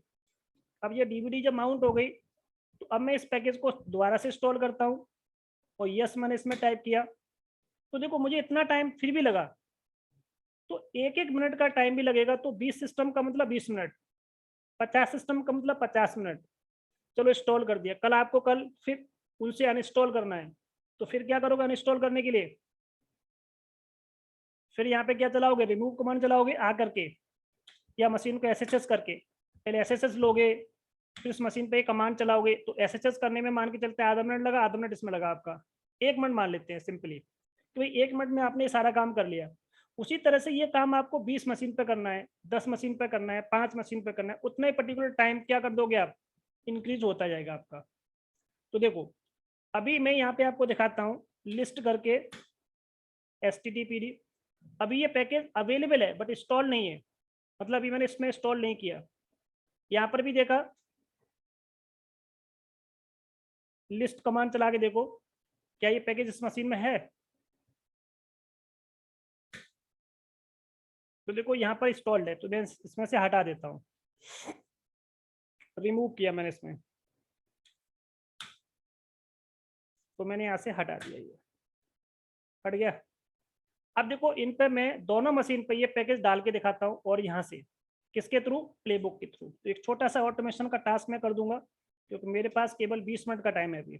[SPEAKER 1] अब ये डीवीडी जब माउंट हो गई, तो अब मैं इस पैकेज को दोबारा से इंस्टॉल करता हूँ, और यस मैंने इसमें टाइप किया। तो देखो मुझे इतना टाइम फिर भी लगा, तो एक एक मिनट का टाइम भी लगेगा, तो 20 सिस्टम का मतलब 20 मिनट, 50 सिस्टम का मतलब 50 मिनट। चलो इंस्टॉल कर दिया, कल आपको कल फिर उनसे अनइंस्टॉल करना है, तो फिर क्या करोगे अनइंस्टॉल करने के लिए, फिर यहाँ पे क्या चलाओगे, रिमूव कमांड चलाओगे आ करके, या मशीन को SSH करके। पहले SSH लोगे, फिर उस मशीन पे कमांड चलाओगे। तो SSH करने में मान के चलते आधा मिनट लगा, आधा मिनट इसमें लगा आपका, 1 मिनट मान लेते हैं सिंपली। तो 1 मिनट में आपने सारा काम कर लिया। उसी तरह से ये काम आपको 20 मशीन पे करना है, 10 मशीन पे करना है, 5 मशीन पे करना है, उतना ही पर्टिकुलर टाइम क्या कर दोगे आप, इंक्रीज होता जाएगा आपका। तो देखो अभी मैं यहाँ पे आपको दिखाता हूँ लिस्ट करके HTTPD। अभी ये पैकेज अवेलेबल है बट इंस्टॉल नहीं है, मतलब अभी मैंने इसमें इंस्टॉल नहीं किया। यहाँ पर भी देखा, लिस्ट कमांड चला के देखो क्या ये पैकेज इस मशीन में है, तो देखो यहाँ पर इंस्टॉल्ड है। तो मैं इसमें से हटा देता हूँ, रिमूव किया मैंने इसमें, तो मैंने यहाँ से हटा दिया, ये हट गया। अब देखो इन पे मैं दोनों मशीन पे ये पैकेज डाल के दिखाता हूँ, और यहाँ से किसके थ्रू, प्लेबुक के थ्रू। तो एक छोटा सा ऑटोमेशन का टास्क मैं कर दूंगा, क्योंकि मेरे पास केवल 20 मिनट का टाइम है अभी।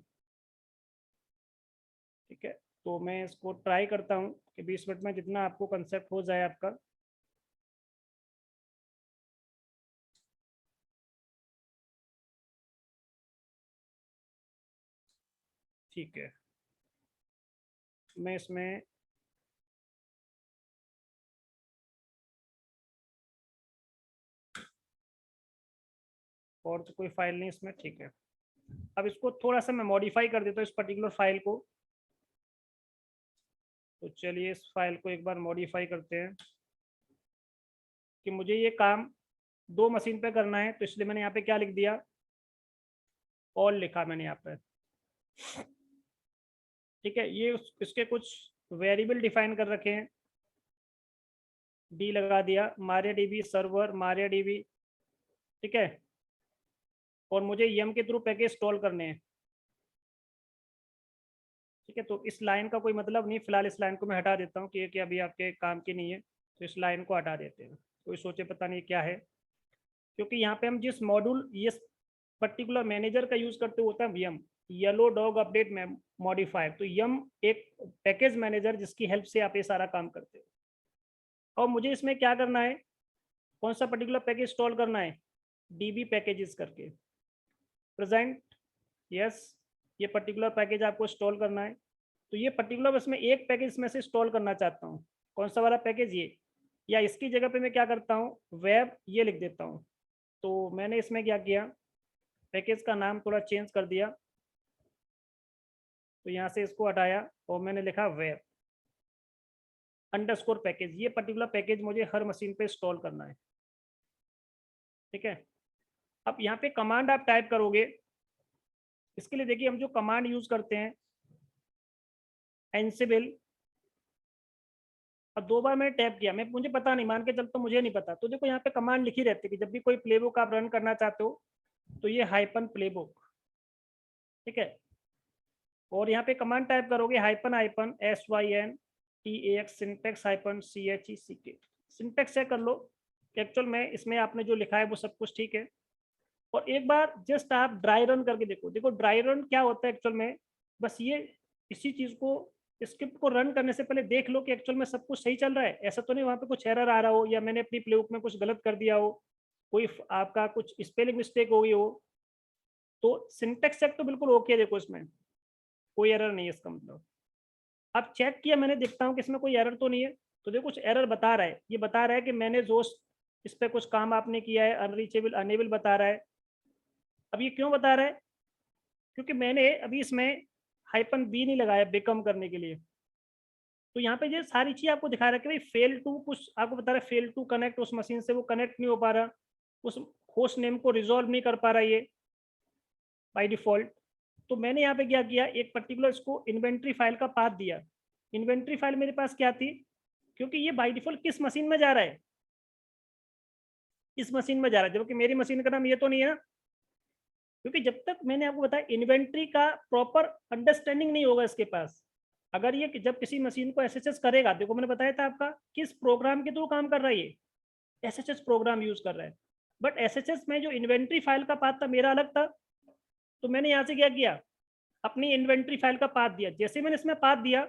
[SPEAKER 1] ठीक है, तो मैं इसको ट्राई करता हूँ कि 20 मिनट में जितना आपको कंसेप्ट हो जाए आपका। ठीक है, मैं इसमें और तो कोई फाइल नहीं इसमें, ठीक है। अब इसको थोड़ा सा मैं मॉडिफाई कर देता हूँ इस पर्टिकुलर फाइल को। तो चलिए इस फाइल को एक बार मॉडिफाई करते हैं कि मुझे ये काम 2 मशीन पे करना है, तो इसलिए मैंने यहाँ पे क्या लिख दिया, ऑल लिखा मैंने यहाँ पे। ठीक है, ये इसके कुछ वेरिएबल डिफाइन कर रखे हैं, डी लगा दिया, MariaDB सर्वर MariaDB। ठीक है, और मुझे यम के थ्रू पैकेज इंस्टॉल करने हैं। ठीक है, तो इस लाइन का कोई मतलब नहीं, फिलहाल इस लाइन को मैं हटा देता हूँ कि अभी आपके काम की नहीं है, तो इस लाइन को हटा देते हैं। कोई सोचे पता नहीं क्या है, क्योंकि यहाँ पे हम जिस मॉड्यूल ये पर्टिकुलर मैनेजर का यूज करते होता है यम, येलो डॉग अपडेट मॉडिफायर। तो यम एक पैकेज मैनेजर जिसकी हेल्प से आप ये सारा काम करते हो। और मुझे इसमें क्या करना है, कौन सा पर्टिकुलर पैकेज इंस्टॉल करना है, DB पैकेजेस करके, प्रेजेंट, यस, ये पर्टिकुलर पैकेज आपको इंस्टॉल करना है। तो ये पर्टिकुलर इसमें एक पैकेज इसमें से इंस्टॉल करना चाहता हूँ, कौन सा वाला पैकेज, ये, या इसकी जगह पे मैं क्या करता हूँ, वेब ये लिख देता हूँ। तो मैंने इसमें क्या किया, पैकेज का नाम थोड़ा चेंज कर दिया, तो यहाँ से इसको हटाया और मैंने लिखा वेब अंडरस्कोर पैकेज। ये पर्टिकुलर पैकेज मुझे हर मशीन पे इंस्टॉल करना है, ठीक है। अब यहाँ पे कमांड आप टाइप करोगे, इसके लिए देखिए हम जो कमांड यूज करते हैं एनसिबल, और 2 बार मैंने टैप किया, मैं मुझे पता नहीं, मान के चलता मुझे नहीं पता, तो देखो यहाँ पे कमांड लिखी रहती है कि जब भी कोई प्लेबुक आप रन करना चाहते हो तो ये हाइपन प्लेबुक, ठीक है। और यहाँ पे कमांड टाइप करोगे -SYNTAX syntax -CHECK। Syntax check कर लो कि एक्चुअल में इसमें आपने जो लिखा है वो सब कुछ ठीक है। और एक बार जस्ट आप ड्राई रन करके देखो, देखो ड्राई रन क्या होता है एक्चुअल में, बस ये इसी चीज को, स्क्रिप्ट को रन करने से पहले देख लो कि एक्चुअल में सब कुछ सही चल रहा है। ऐसा तो नहीं वहाँ पे कुछ एरर आ रहा हो, या मैंने अपनी प्लेबुक में कुछ गलत कर दिया हो, कोई आपका कुछ स्पेलिंग मिस्टेक हो गई हो। तो सिंटेक्स चेक तो बिल्कुल ओके है, देखो इसमें कोई एरर नहीं है इसका मतलब। अब चेक किया मैंने, देखता हूँ कि इसमें कोई एरर तो नहीं है, तो देखो कुछ एरर बता रहा है, ये बता रहा है कि मैंने जो इस पर कुछ काम आपने किया है अनरीचेबल अनेबल बता रहा है। अब ये क्यों बता रहा है, क्योंकि मैंने अभी इसमें -B नहीं लगाया बिकम करने के लिए। तो यहाँ पे ये सारी चीज आपको दिखा रहा है कि भाई फेल टू, कुछ आपको बता रहा है फेल टू कनेक्ट, उस मशीन से वो कनेक्ट नहीं हो पा रहा, उस होस्ट नेम को रिजॉल्व नहीं कर पा रहा ये बाय डिफॉल्ट। तो मैंने यहाँ पे क्या किया, एक पर्टिकुलर इसको इन्वेंट्री फाइल का पाथ दिया। इन्वेंट्री फाइल मेरे पास क्या थी, क्योंकि ये बाय डिफॉल्ट किस मशीन में जा रहा है, इस मशीन में जा रहा है, जबकि मेरी मशीन का नाम ये तो नहीं है ना। क्योंकि जब तक मैंने आपको बताया इन्वेंट्री का प्रॉपर अंडरस्टैंडिंग नहीं होगा इसके पास, अगर ये जब किसी मशीन को एसएचएस करेगा, देखो मैंने बताया था आपका किस प्रोग्राम के थ्रू काम कर रहा है, ये एसएचएस प्रोग्राम यूज कर रहा है। बट एसएचएस में जो इन्वेंट्री फाइल का पाथ था मेरा अलग था, तो मैंने यहाँ से क्या किया, अपनी इन्वेंट्री फाइल का पाथ दिया। जैसे मैंने इसमें पाथ दिया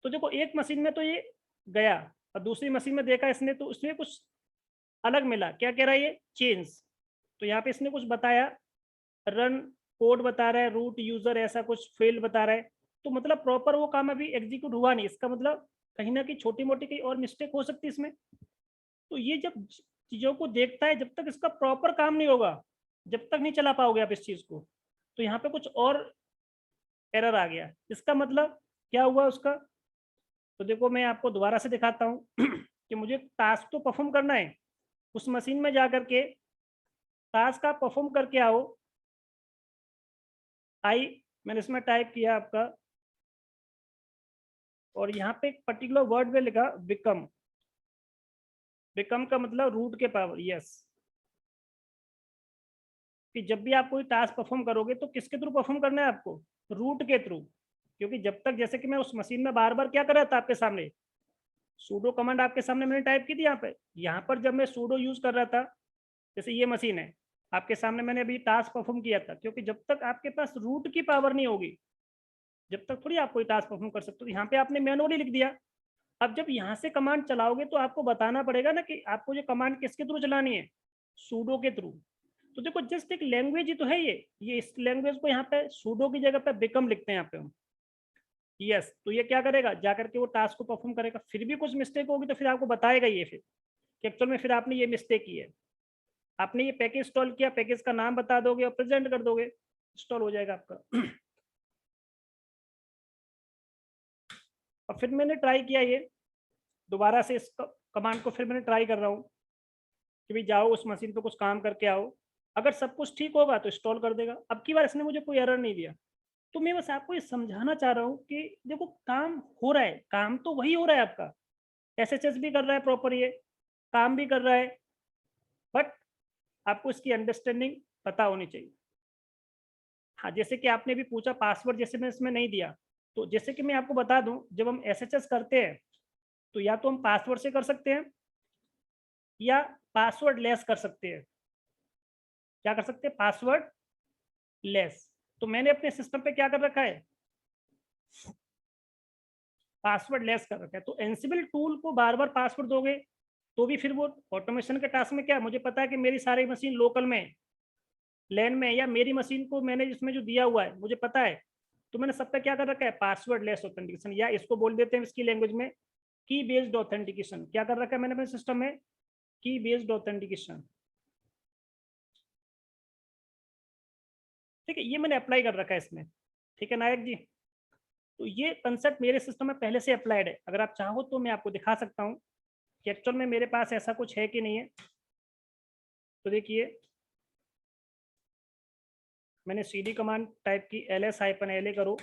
[SPEAKER 1] तो देखो एक मशीन में तो ये गया, और दूसरी मशीन में देखा इसने तो उसमें कुछ अलग मिला, क्या कह रहा है ये, चेंज। तो यहाँ पे इसने कुछ बताया, रन कोड बता रहा है, रूट यूजर ऐसा कुछ फेल बता रहा है। तो मतलब प्रॉपर वो काम अभी एग्जीक्यूट हुआ नहीं, इसका मतलब कहीं ना कहीं छोटी मोटी कहीं और मिस्टेक हो सकती है इसमें। तो ये जब चीजों को देखता है, जब तक इसका प्रॉपर काम नहीं होगा, जब तक नहीं चला पाओगे आप इस चीज को। तो यहाँ पे कुछ और एरर आ गया, इसका मतलब क्या हुआ उसका, तो देखो मैं आपको दोबारा से दिखाता हूँ कि मुझे टास्क तो परफॉर्म करना है, उस मशीन में जा करके टास्क आप परफॉर्म करके आओ। मैंने इसमें टाइप किया आपका, और यहाँ पे एक पर्टिकुलर वर्ड में लिखा बिकम, बिकम का मतलब रूट के पावर, यस। कि जब भी आप कोई टास्क परफॉर्म करोगे तो किसके थ्रू परफॉर्म करना है आपको, रूट के थ्रू। क्योंकि जब तक, जैसे कि मैं उस मशीन में बार बार क्या कर रहा था आपके सामने, सूडो कमांड आपके सामने मैंने टाइप की थी यहाँ पर जब मैं सूडो यूज कर रहा था, जैसे ये मशीन है आपके सामने, मैंने अभी टास्क परफॉर्म किया था। क्योंकि जब तक आपके पास रूट की पावर नहीं होगी, जब तक थोड़ी आप कोई टास्क परफॉर्म कर सकते हो। यहाँ पे आपने मैनुअली लिख दिया, अब जब यहाँ से कमांड चलाओगे तो आपको बताना पड़ेगा ना कि आपको ये कमांड किसके थ्रू चलानी है, सूडो के थ्रू। तो देखो जस्ट एक लैंग्वेज ही तो है ये इस लैंग्वेज को यहाँ पे सूडो की जगह पे बिकम लिखते हैं यहाँ पे हम, यस। तो ये क्या करेगा, जाकर के वो टास्क को परफॉर्म करेगा। फिर भी कुछ मिस्टेक होगी तो फिर आपको बताएगा ये, फिर कि एक्चुअल में फिर आपने ये मिस्टेक की है, आपने ये पैकेज इंस्टॉल किया, पैकेज का नाम बता दोगे और प्रेजेंट कर दोगे, इंस्टॉल हो जाएगा आपका। और फिर मैंने ट्राई किया ये, दोबारा से इस कमांड को फिर मैंने ट्राई कर रहा हूँ कि भाई जाओ उस मशीन पे कुछ काम करके आओ, अगर सब कुछ ठीक होगा तो इंस्टॉल कर देगा। अब की बार इसने मुझे कोई एरर नहीं दिया। तो मैं बस आपको ये समझाना चाह रहा हूँ कि देखो काम हो रहा है, काम तो वही हो रहा है आपका, एसएचएस भी कर रहा है प्रॉपर, ये काम भी कर रहा है, बट आपको इसकी अंडरस्टैंडिंग पता होनी चाहिए। हाँ, जैसे कि आपने भी पूछा पासवर्ड, जैसे मैं इसमें नहीं दिया, तो जैसे कि मैं आपको बता दूं, जब हम एसएचएस करते हैं तो या तो हम पासवर्ड से कर सकते हैं या पासवर्ड लेस कर सकते हैं। क्या कर सकते हैं, पासवर्ड लेस। तो मैंने अपने सिस्टम पे क्या कर रखा है, पासवर्ड लेस कर रखा है। तो एनसिबल टूल को बार बार पासवर्ड दोगे तो भी फिर वो ऑटोमेशन के टास्क में क्या है, मुझे पता है कि मेरी सारी मशीन लोकल में लैन में, या मेरी मशीन को मैंने जिसमें जो दिया हुआ है मुझे पता है, तो मैंने सब पे क्या कर रखा है, पासवर्ड लेस ऑथेंटिकेशन, या इसको बोल देते हैं इसकी लैंग्वेज में की बेस्ड ऑथेंटिकेशन। क्या कर रखा है मैंने अपने सिस्टम में, की बेस्ड ऑथेंटिकेशन। ठीक है, ये मैंने अप्लाई कर रखा है इसमें। ठीक है नायक जी, तो ये कंसेप्ट मेरे सिस्टम में पहले से अप्लाइड है। अगर आप चाहो तो मैं आपको दिखा सकता हूँ कि एक्चुअल में मेरे पास ऐसा कुछ है कि नहीं है। तो देखिए, मैंने cd कमांड टाइप की ls-la करो,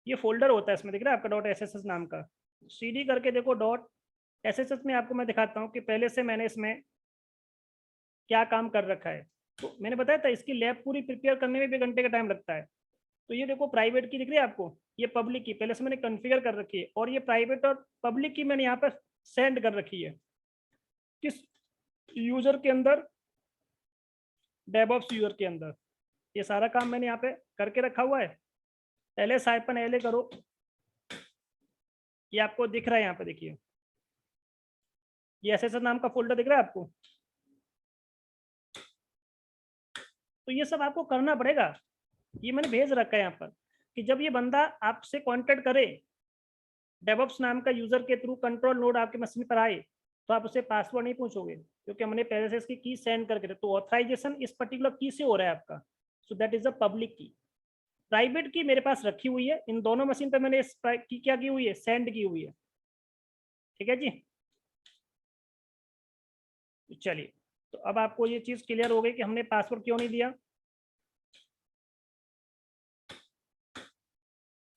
[SPEAKER 1] ये फोल्डर होता है इसमें, दिख रहा है आपका .sss नाम का। cd करके देखो .sss में आपको मैं दिखाता हूँ कि पहले से मैंने इसमें क्या काम कर रखा है। तो मैंने बताया था इसकी लैब पूरी प्रिपेयर करने में भी घंटे का टाइम लगता है। तो ये देखो प्राइवेट की दिख रही है आपको, ये पब्लिक की पहले से मैंने कॉन्फ़िगर कर रखी है, और ये प्राइवेट और पब्लिक की मैंने यहाँ पर सेंड कर रखी है किस यूजर के अंदर, डेवऑप्स यूजर के अंदर। ये सारा काम मैंने यहाँ पे करके रखा हुआ है। ls-la करो, ये आपको दिख रहा है यहाँ पे, देखिए ये SSS नाम का फोल्डर दिख रहा है आपको। तो ये सब आपको करना पड़ेगा, ये मैंने भेज रखा है यहाँ पर कि जब ये बंदा आपसे कांटेक्ट करे, डेवऑप्स नाम का यूजर के थ्रू कंट्रोल नोड आपके मशीन पर आए, तो आप उसे पासवर्ड नहीं पूछोगे, क्योंकि हमने पहले से इसकी की सेंड करके, तो ऑथराइजेशन इस पर्टिकुलर की से हो रहा है आपका। So that is a public की। प्राइवेट की मेरे पास रखी हुई है, इन दोनों मशीन पे मैंने इस की क्या की हुई है, सेंड की हुई है। ठीक है जी, चलिए, तो अब आपको ये चीज क्लियर हो गई कि हमने पासवर्ड क्यों नहीं दिया।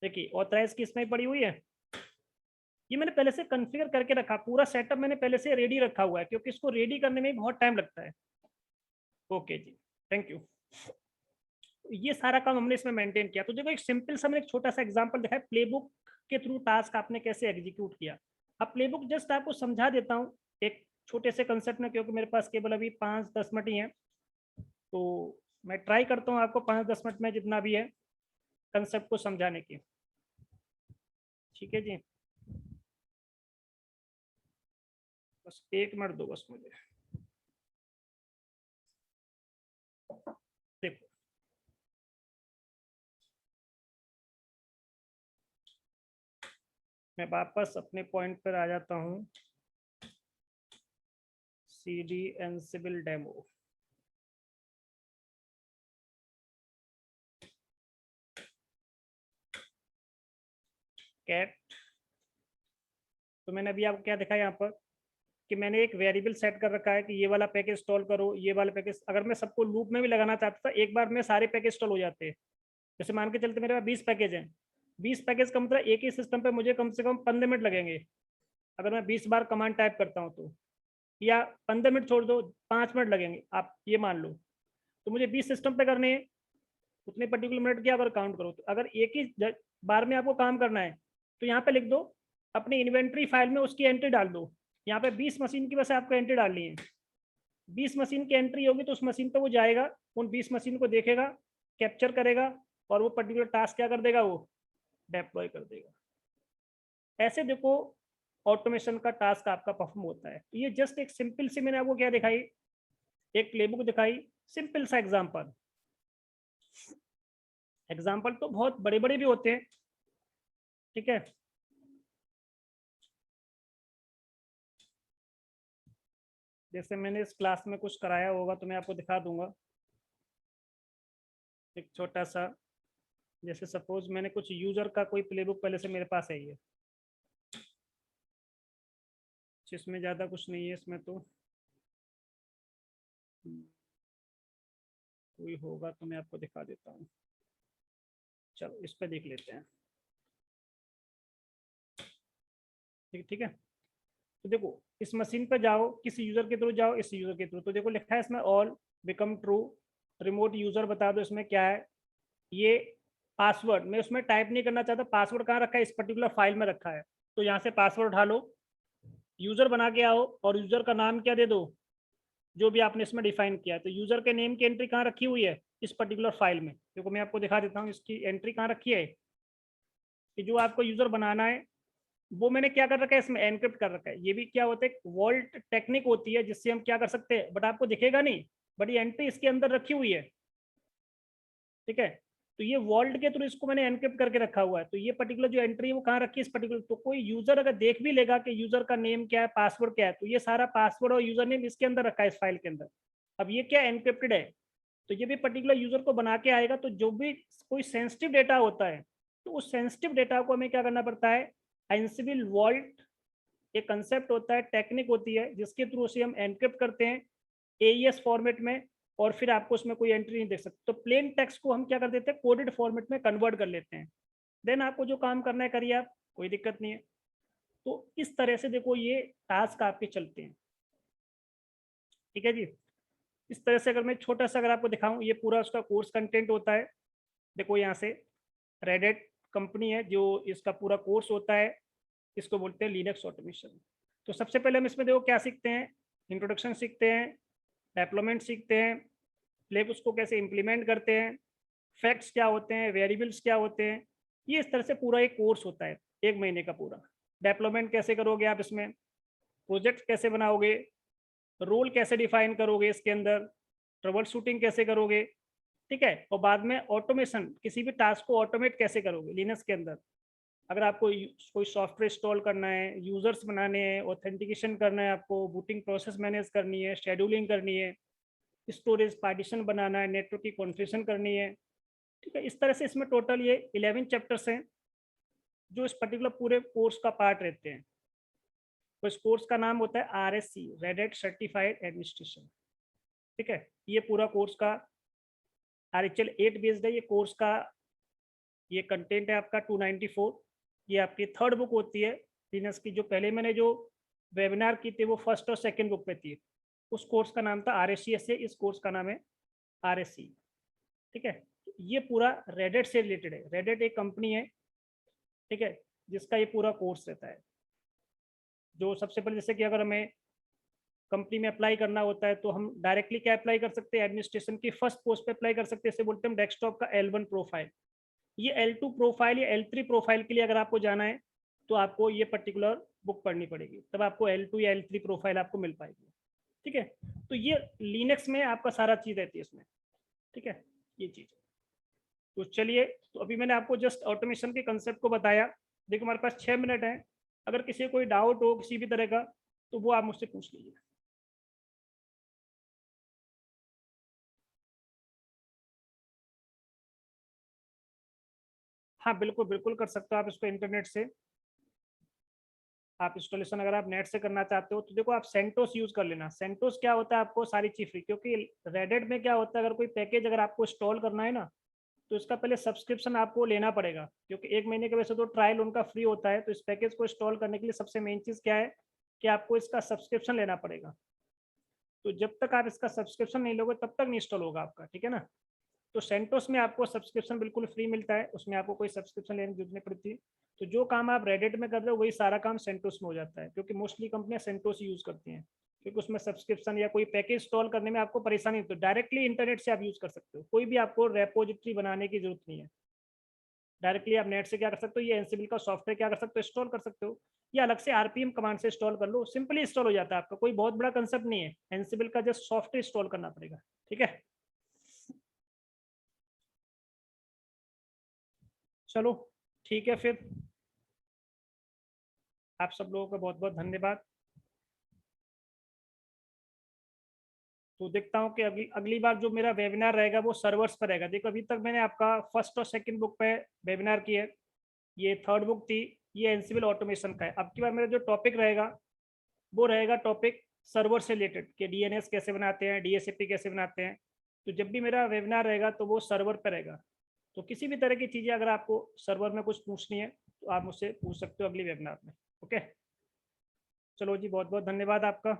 [SPEAKER 1] देखिए ऑथराइज की इसमें पड़ी हुई है, ये मैंने पहले से कॉन्फ़िगर करके रखा, पूरा सेटअप मैंने पहले से रेडी रखा हुआ है, क्योंकि इसको रेडी करने में बहुत टाइम लगता है। ओके जी, थैंक यू। ये सारा काम हमने इसमें मेंटेन किया। तो देखो एक सिंपल सा मैंने एक छोटा सा एग्जांपल दिखाया, प्लेबुक के थ्रू टास्क आपने कैसे एग्जीक्यूट किया। अब प्लेबुक जस्ट आपको समझा देता हूँ एक छोटे से कंसेप्ट में, क्योंकि मेरे पास केवल अभी 5-10 मिनट ही हैं, तो मैं ट्राई करता हूँ आपको 5-10 मिनट में जितना भी है कंसेप्ट को समझाने की। ठीक है जी, बस 1 मिनट दो बस मुझे। देखो मैं वापस अपने पॉइंट पर आ जाता हूँ, cd ansible डेमो। कैट, तो मैंने अभी आपको क्या दिखाया यहाँ पर कि मैंने एक वेरिएबल सेट कर रखा है कि ये वाला पैकेज इंस्टॉल करो, ये वाला पैकेज। अगर मैं सबको लूप में भी लगाना चाहता था, एक बार में सारे पैकेज इंस्टॉल हो जाते हैं। जैसे मान के चलते मेरे पास 20 पैकेज हैं, 20 पैकेज का मतलब एक ही सिस्टम पे मुझे कम से कम 15 मिनट लगेंगे, अगर मैं 20 बार कमांड टाइप करता हूँ तो, या 15 मिनट छोड़ दो 5 मिनट लगेंगे, आप ये मान लो। तो मुझे 20 सिस्टम पे करने हैं, उतने पर्टिकुलर मिनट की अगर काउंट करो, तो अगर एक ही बार में आपको काम करना है तो यहाँ पे लिख दो अपनी इन्वेंट्री फाइल में, उसकी एंट्री डाल दो। यहाँ पे 20 मशीन की वजह आपको एंट्री डालनी है, 20 मशीन की एंट्री होगी तो उस मशीन पे वो जाएगा, उन 20 मशीन को देखेगा, कैप्चर करेगा, और वो पर्टिकुलर टास्क क्या कर देगा, वो डिप्लॉय कर देगा। ऐसे देखो ऑटोमेशन का टास्क आपका परफॉर्म होता है। ये जस्ट एक सिंपल सी मैंने आपको क्या दिखाई, एक प्लेबुक दिखाई, सिंपल सा एग्जांपल। एग्जांपल तो बहुत बड़े बड़े भी होते हैं, ठीक है। जैसे मैंने इस क्लास में कुछ कराया होगा तो मैं आपको दिखा दूंगा एक छोटा सा। जैसे सपोज मैंने कुछ यूजर का कोई प्लेबुक पहले से मेरे पास है, ये जिसमें ज़्यादा कुछ नहीं है इसमें, तो कोई होगा तो मैं आपको दिखा देता हूँ। चलो इस पर देख लेते हैं, ठीक है। तो देखो इस मशीन पर जाओ, किसी यूजर के थ्रू जाओ, इस यूजर के थ्रू, तो देखो लिखा है इसमें all become true, remote user बता दो इसमें क्या है। ये पासवर्ड मैं उसमें टाइप नहीं करना चाहता, पासवर्ड कहाँ रखा है, इस पर्टिकुलर फाइल में रखा है, तो यहाँ से पासवर्ड उठा लो, यूजर बना के आओ, और यूजर का नाम क्या दे दो, जो भी आपने इसमें डिफाइन किया है। तो यूजर के नेम की एंट्री कहाँ रखी हुई है, इस पर्टिकुलर फाइल में। देखो मैं आपको दिखा देता हूँ इसकी एंट्री कहाँ रखी है, कि जो आपको यूजर बनाना है वो मैंने क्या कर रखा है, इसमें एनक्रिप्ट कर रखा है। ये भी क्या होता है, वॉल्ट टेक्निक होती है जिससे हम क्या कर सकते हैं, बट आपको दिखेगा नहीं, बट ये एंट्री इसके अंदर रखी हुई है, ठीक है। तो ये वॉल्ट के थ्रू इसको मैंने एनक्रिप्ट करके रखा हुआ है। तो ये पर्टिकुलर जो एंट्री है वो कहाँ रखी है, इस पर्टिकुलर, तो कोई यूजर अगर देख भी लेगा कि यूजर का नेम क्या है, पासवर्ड क्या है, तो ये सारा पासवर्ड और यूजर नेम इसके अंदर रखा है, इस फाइल के अंदर। अब ये क्या एनक्रिप्टेड है, तो ये भी पर्टिकुलर यूजर को बना के आएगा। तो जो भी कोई सेंसिटिव डेटा होता है, तो उस सेंसिटिव डेटा को हमें क्या करना पड़ता है, एंसिबल वॉल्ट एक कंसेप्ट होता है, टेक्निक होती है, जिसके थ्रू से हम एनक्रिप्ट करते हैं AES फॉर्मेट में, और फिर आपको उसमें कोई एंट्री नहीं देख सकते। तो प्लेन टेक्स्ट को हम क्या कर देते हैं, कोडेड फॉर्मेट में कन्वर्ट कर लेते हैं। देन आपको जो काम करना है करिए आप, कोई दिक्कत नहीं है। तो इस तरह से देखो ये टास्क आपके चलते हैं, ठीक है जी। इस तरह से अगर मैं छोटा सा अगर आपको दिखाऊं, ये पूरा उसका कोर्स कंटेंट होता है। देखो यहाँ से रेडिट कंपनी है जो इसका पूरा कोर्स होता है, इसको बोलते हैं लिनक्स ऑटोमेशन। तो सबसे पहले हम इसमें देखो क्या सीखते हैं, इंट्रोडक्शन सीखते हैं, डेवलपमेंट सीखते हैं, प्लेब उसको कैसे इम्प्लीमेंट करते हैं, फैक्ट्स क्या होते हैं, वेरिएबल्स क्या होते हैं। ये इस तरह से पूरा एक कोर्स होता है, 1 महीने का पूरा। डेवलपमेंट कैसे करोगे आप इसमें, प्रोजेक्ट कैसे बनाओगे, रोल कैसे डिफाइन करोगे इसके अंदर, ट्रबल शूटिंग कैसे करोगे, ठीक है। और बाद में ऑटोमेशन, किसी भी टास्क को ऑटोमेट कैसे करोगे लिनक्स के अंदर। अगर आपको कोई सॉफ्टवेयर इंस्टॉल करना है, यूजर्स बनाने हैं, ऑथेंटिकेशन करना है, आपको बूटिंग प्रोसेस मैनेज करनी है, शेड्यूलिंग करनी है, स्टोरेज पार्टीशन बनाना है, नेटवर्क की कॉन्फ़िगरेशन करनी है, ठीक है। इस तरह से इसमें टोटल ये 11 चैप्टर्स हैं जो इस पर्टिकुलर पूरे कोर्स का पार्ट रहते हैं। तो इस कोर्स का नाम होता है RSC, red hat certified administration, ठीक है। ये पूरा कोर्स का RHEL 8 बेस्ड है ये कोर्स का। ये कंटेंट है आपका 294। ये आपकी 3rd बुक होती है लिनक्स की। जो पहले मैंने जो वेबिनार की थी वो 1st और 2nd बुक पे थी। उस कोर्स का नाम था RSCS है, इस कोर्स का नाम है RSC, ठीक है। ये पूरा रेडिट से रिलेटेड है। रेडिट एक कंपनी है, ठीक है, जिसका ये पूरा कोर्स रहता है। जो सबसे पहले जैसे कि अगर हमें कंपनी में अप्लाई करना होता है तो हम डायरेक्टली क्या अप्लाई कर सकते हैं, एडमिनिस्ट्रेशन की फर्स्ट पोस्ट पे अप्लाई कर सकते हैं। इसे बोलते हैं डेस्कटॉप का L1 प्रोफाइल। ये L2 प्रोफाइल या L3 प्रोफाइल के लिए अगर आपको जाना है तो आपको ये पर्टिकुलर बुक पढ़नी पड़ेगी, तब आपको L2 या L3 प्रोफाइल आपको मिल पाएगी, ठीक है। तो ये लिनक्स में आपका सारा चीज़ रहती है इसमें, ठीक है, ये चीज़। तो चलिए, तो अभी मैंने आपको जस्ट ऑटोमेशन के कंसेप्ट को बताया। देखो हमारे पास 6 मिनट है, अगर किसी को कोई डाउट हो किसी भी तरह का तो वो आप मुझसे पूछ लीजिए। हाँ बिल्कुल बिल्कुल कर सकते हो आप इसको इंटरनेट से। आप इंस्टॉलेशन अगर आप नेट से करना चाहते हो तो देखो आप सेंटोस यूज कर लेना। सेंटोस क्या होता है, आपको सारी चीज फ्री, क्योंकि रेडिट में क्या होता है, अगर कोई पैकेज अगर आपको इंस्टॉल करना है ना तो इसका पहले सब्सक्रिप्शन आपको लेना पड़ेगा, क्योंकि 1 महीने के वैसे तो ट्रायल उनका फ्री होता है। तो इस पैकेज को इंस्टॉल करने के लिए सबसे मेन चीज़ क्या है कि आपको इसका सब्सक्रिप्शन लेना पड़ेगा। तो जब तक आप इसका सब्सक्रिप्शन नहीं लोगे तब तक नहीं इंस्टॉल होगा आपका, ठीक है ना। तो सेंटोस में आपको सब्सक्रिप्शन बिल्कुल फ्री मिलता है, उसमें आपको कोई सब्सक्रिप्शन लेने की जरूरत नहीं पड़ती। तो जो काम आप रेडिट में कर रहे हो वही सारा काम सेंटोस में हो जाता है, क्योंकि मोस्टली कंपनियां सेंटोस यूज करती हैं, क्योंकि उसमें सब्सक्रिप्शन या कोई पैकेज इंस्टॉल करने में आपको परेशानी होती है। डायरेक्टली इंटरनेट से आप यूज कर सकते हो, कोई भी आपको रेपोजिटरी बनाने की जरूरत नहीं है। डायरेक्टली आप नेट से क्या कर सकते हो, ये एनसिबल का सॉफ्टवेयर क्या कर सकते हो, इंस्टॉल कर सकते हो, या अलग से RPM कमांड से इंस्टॉल कर लो, सिंपली इंस्टॉल हो जाता है आपका। कोई बहुत बड़ा कंसेप्ट नहीं है, एनसिबल का जस्ट सॉफ्टवेयर इंस्टॉल करना पड़ेगा, ठीक है। चलो ठीक है, फिर आप सब लोगों का बहुत बहुत धन्यवाद। तो देखता हूँ कि अगली बार जो मेरा वेबिनार रहेगा वो सर्वर्स पर रहेगा। देखो अभी तक मैंने आपका 1st और 2nd बुक पे वेबिनार किया है, ये 3rd बुक थी, ये एनसिबल ऑटोमेशन का है। अब की बार मेरा जो टॉपिक रहेगा वो रहेगा टॉपिक सर्वर से रिलेटेड, कि DNS कैसे बनाते हैं, DHCP कैसे बनाते हैं। तो जब भी मेरा वेबिनार रहेगा तो वो सर्वर पर रहेगा। तो किसी भी तरह की चीज़ें अगर आपको सर्वर में कुछ पूछनी है तो आप मुझसे पूछ सकते हो अगली वेबिनार में, ओके। चलो जी, बहुत बहुत धन्यवाद आपका।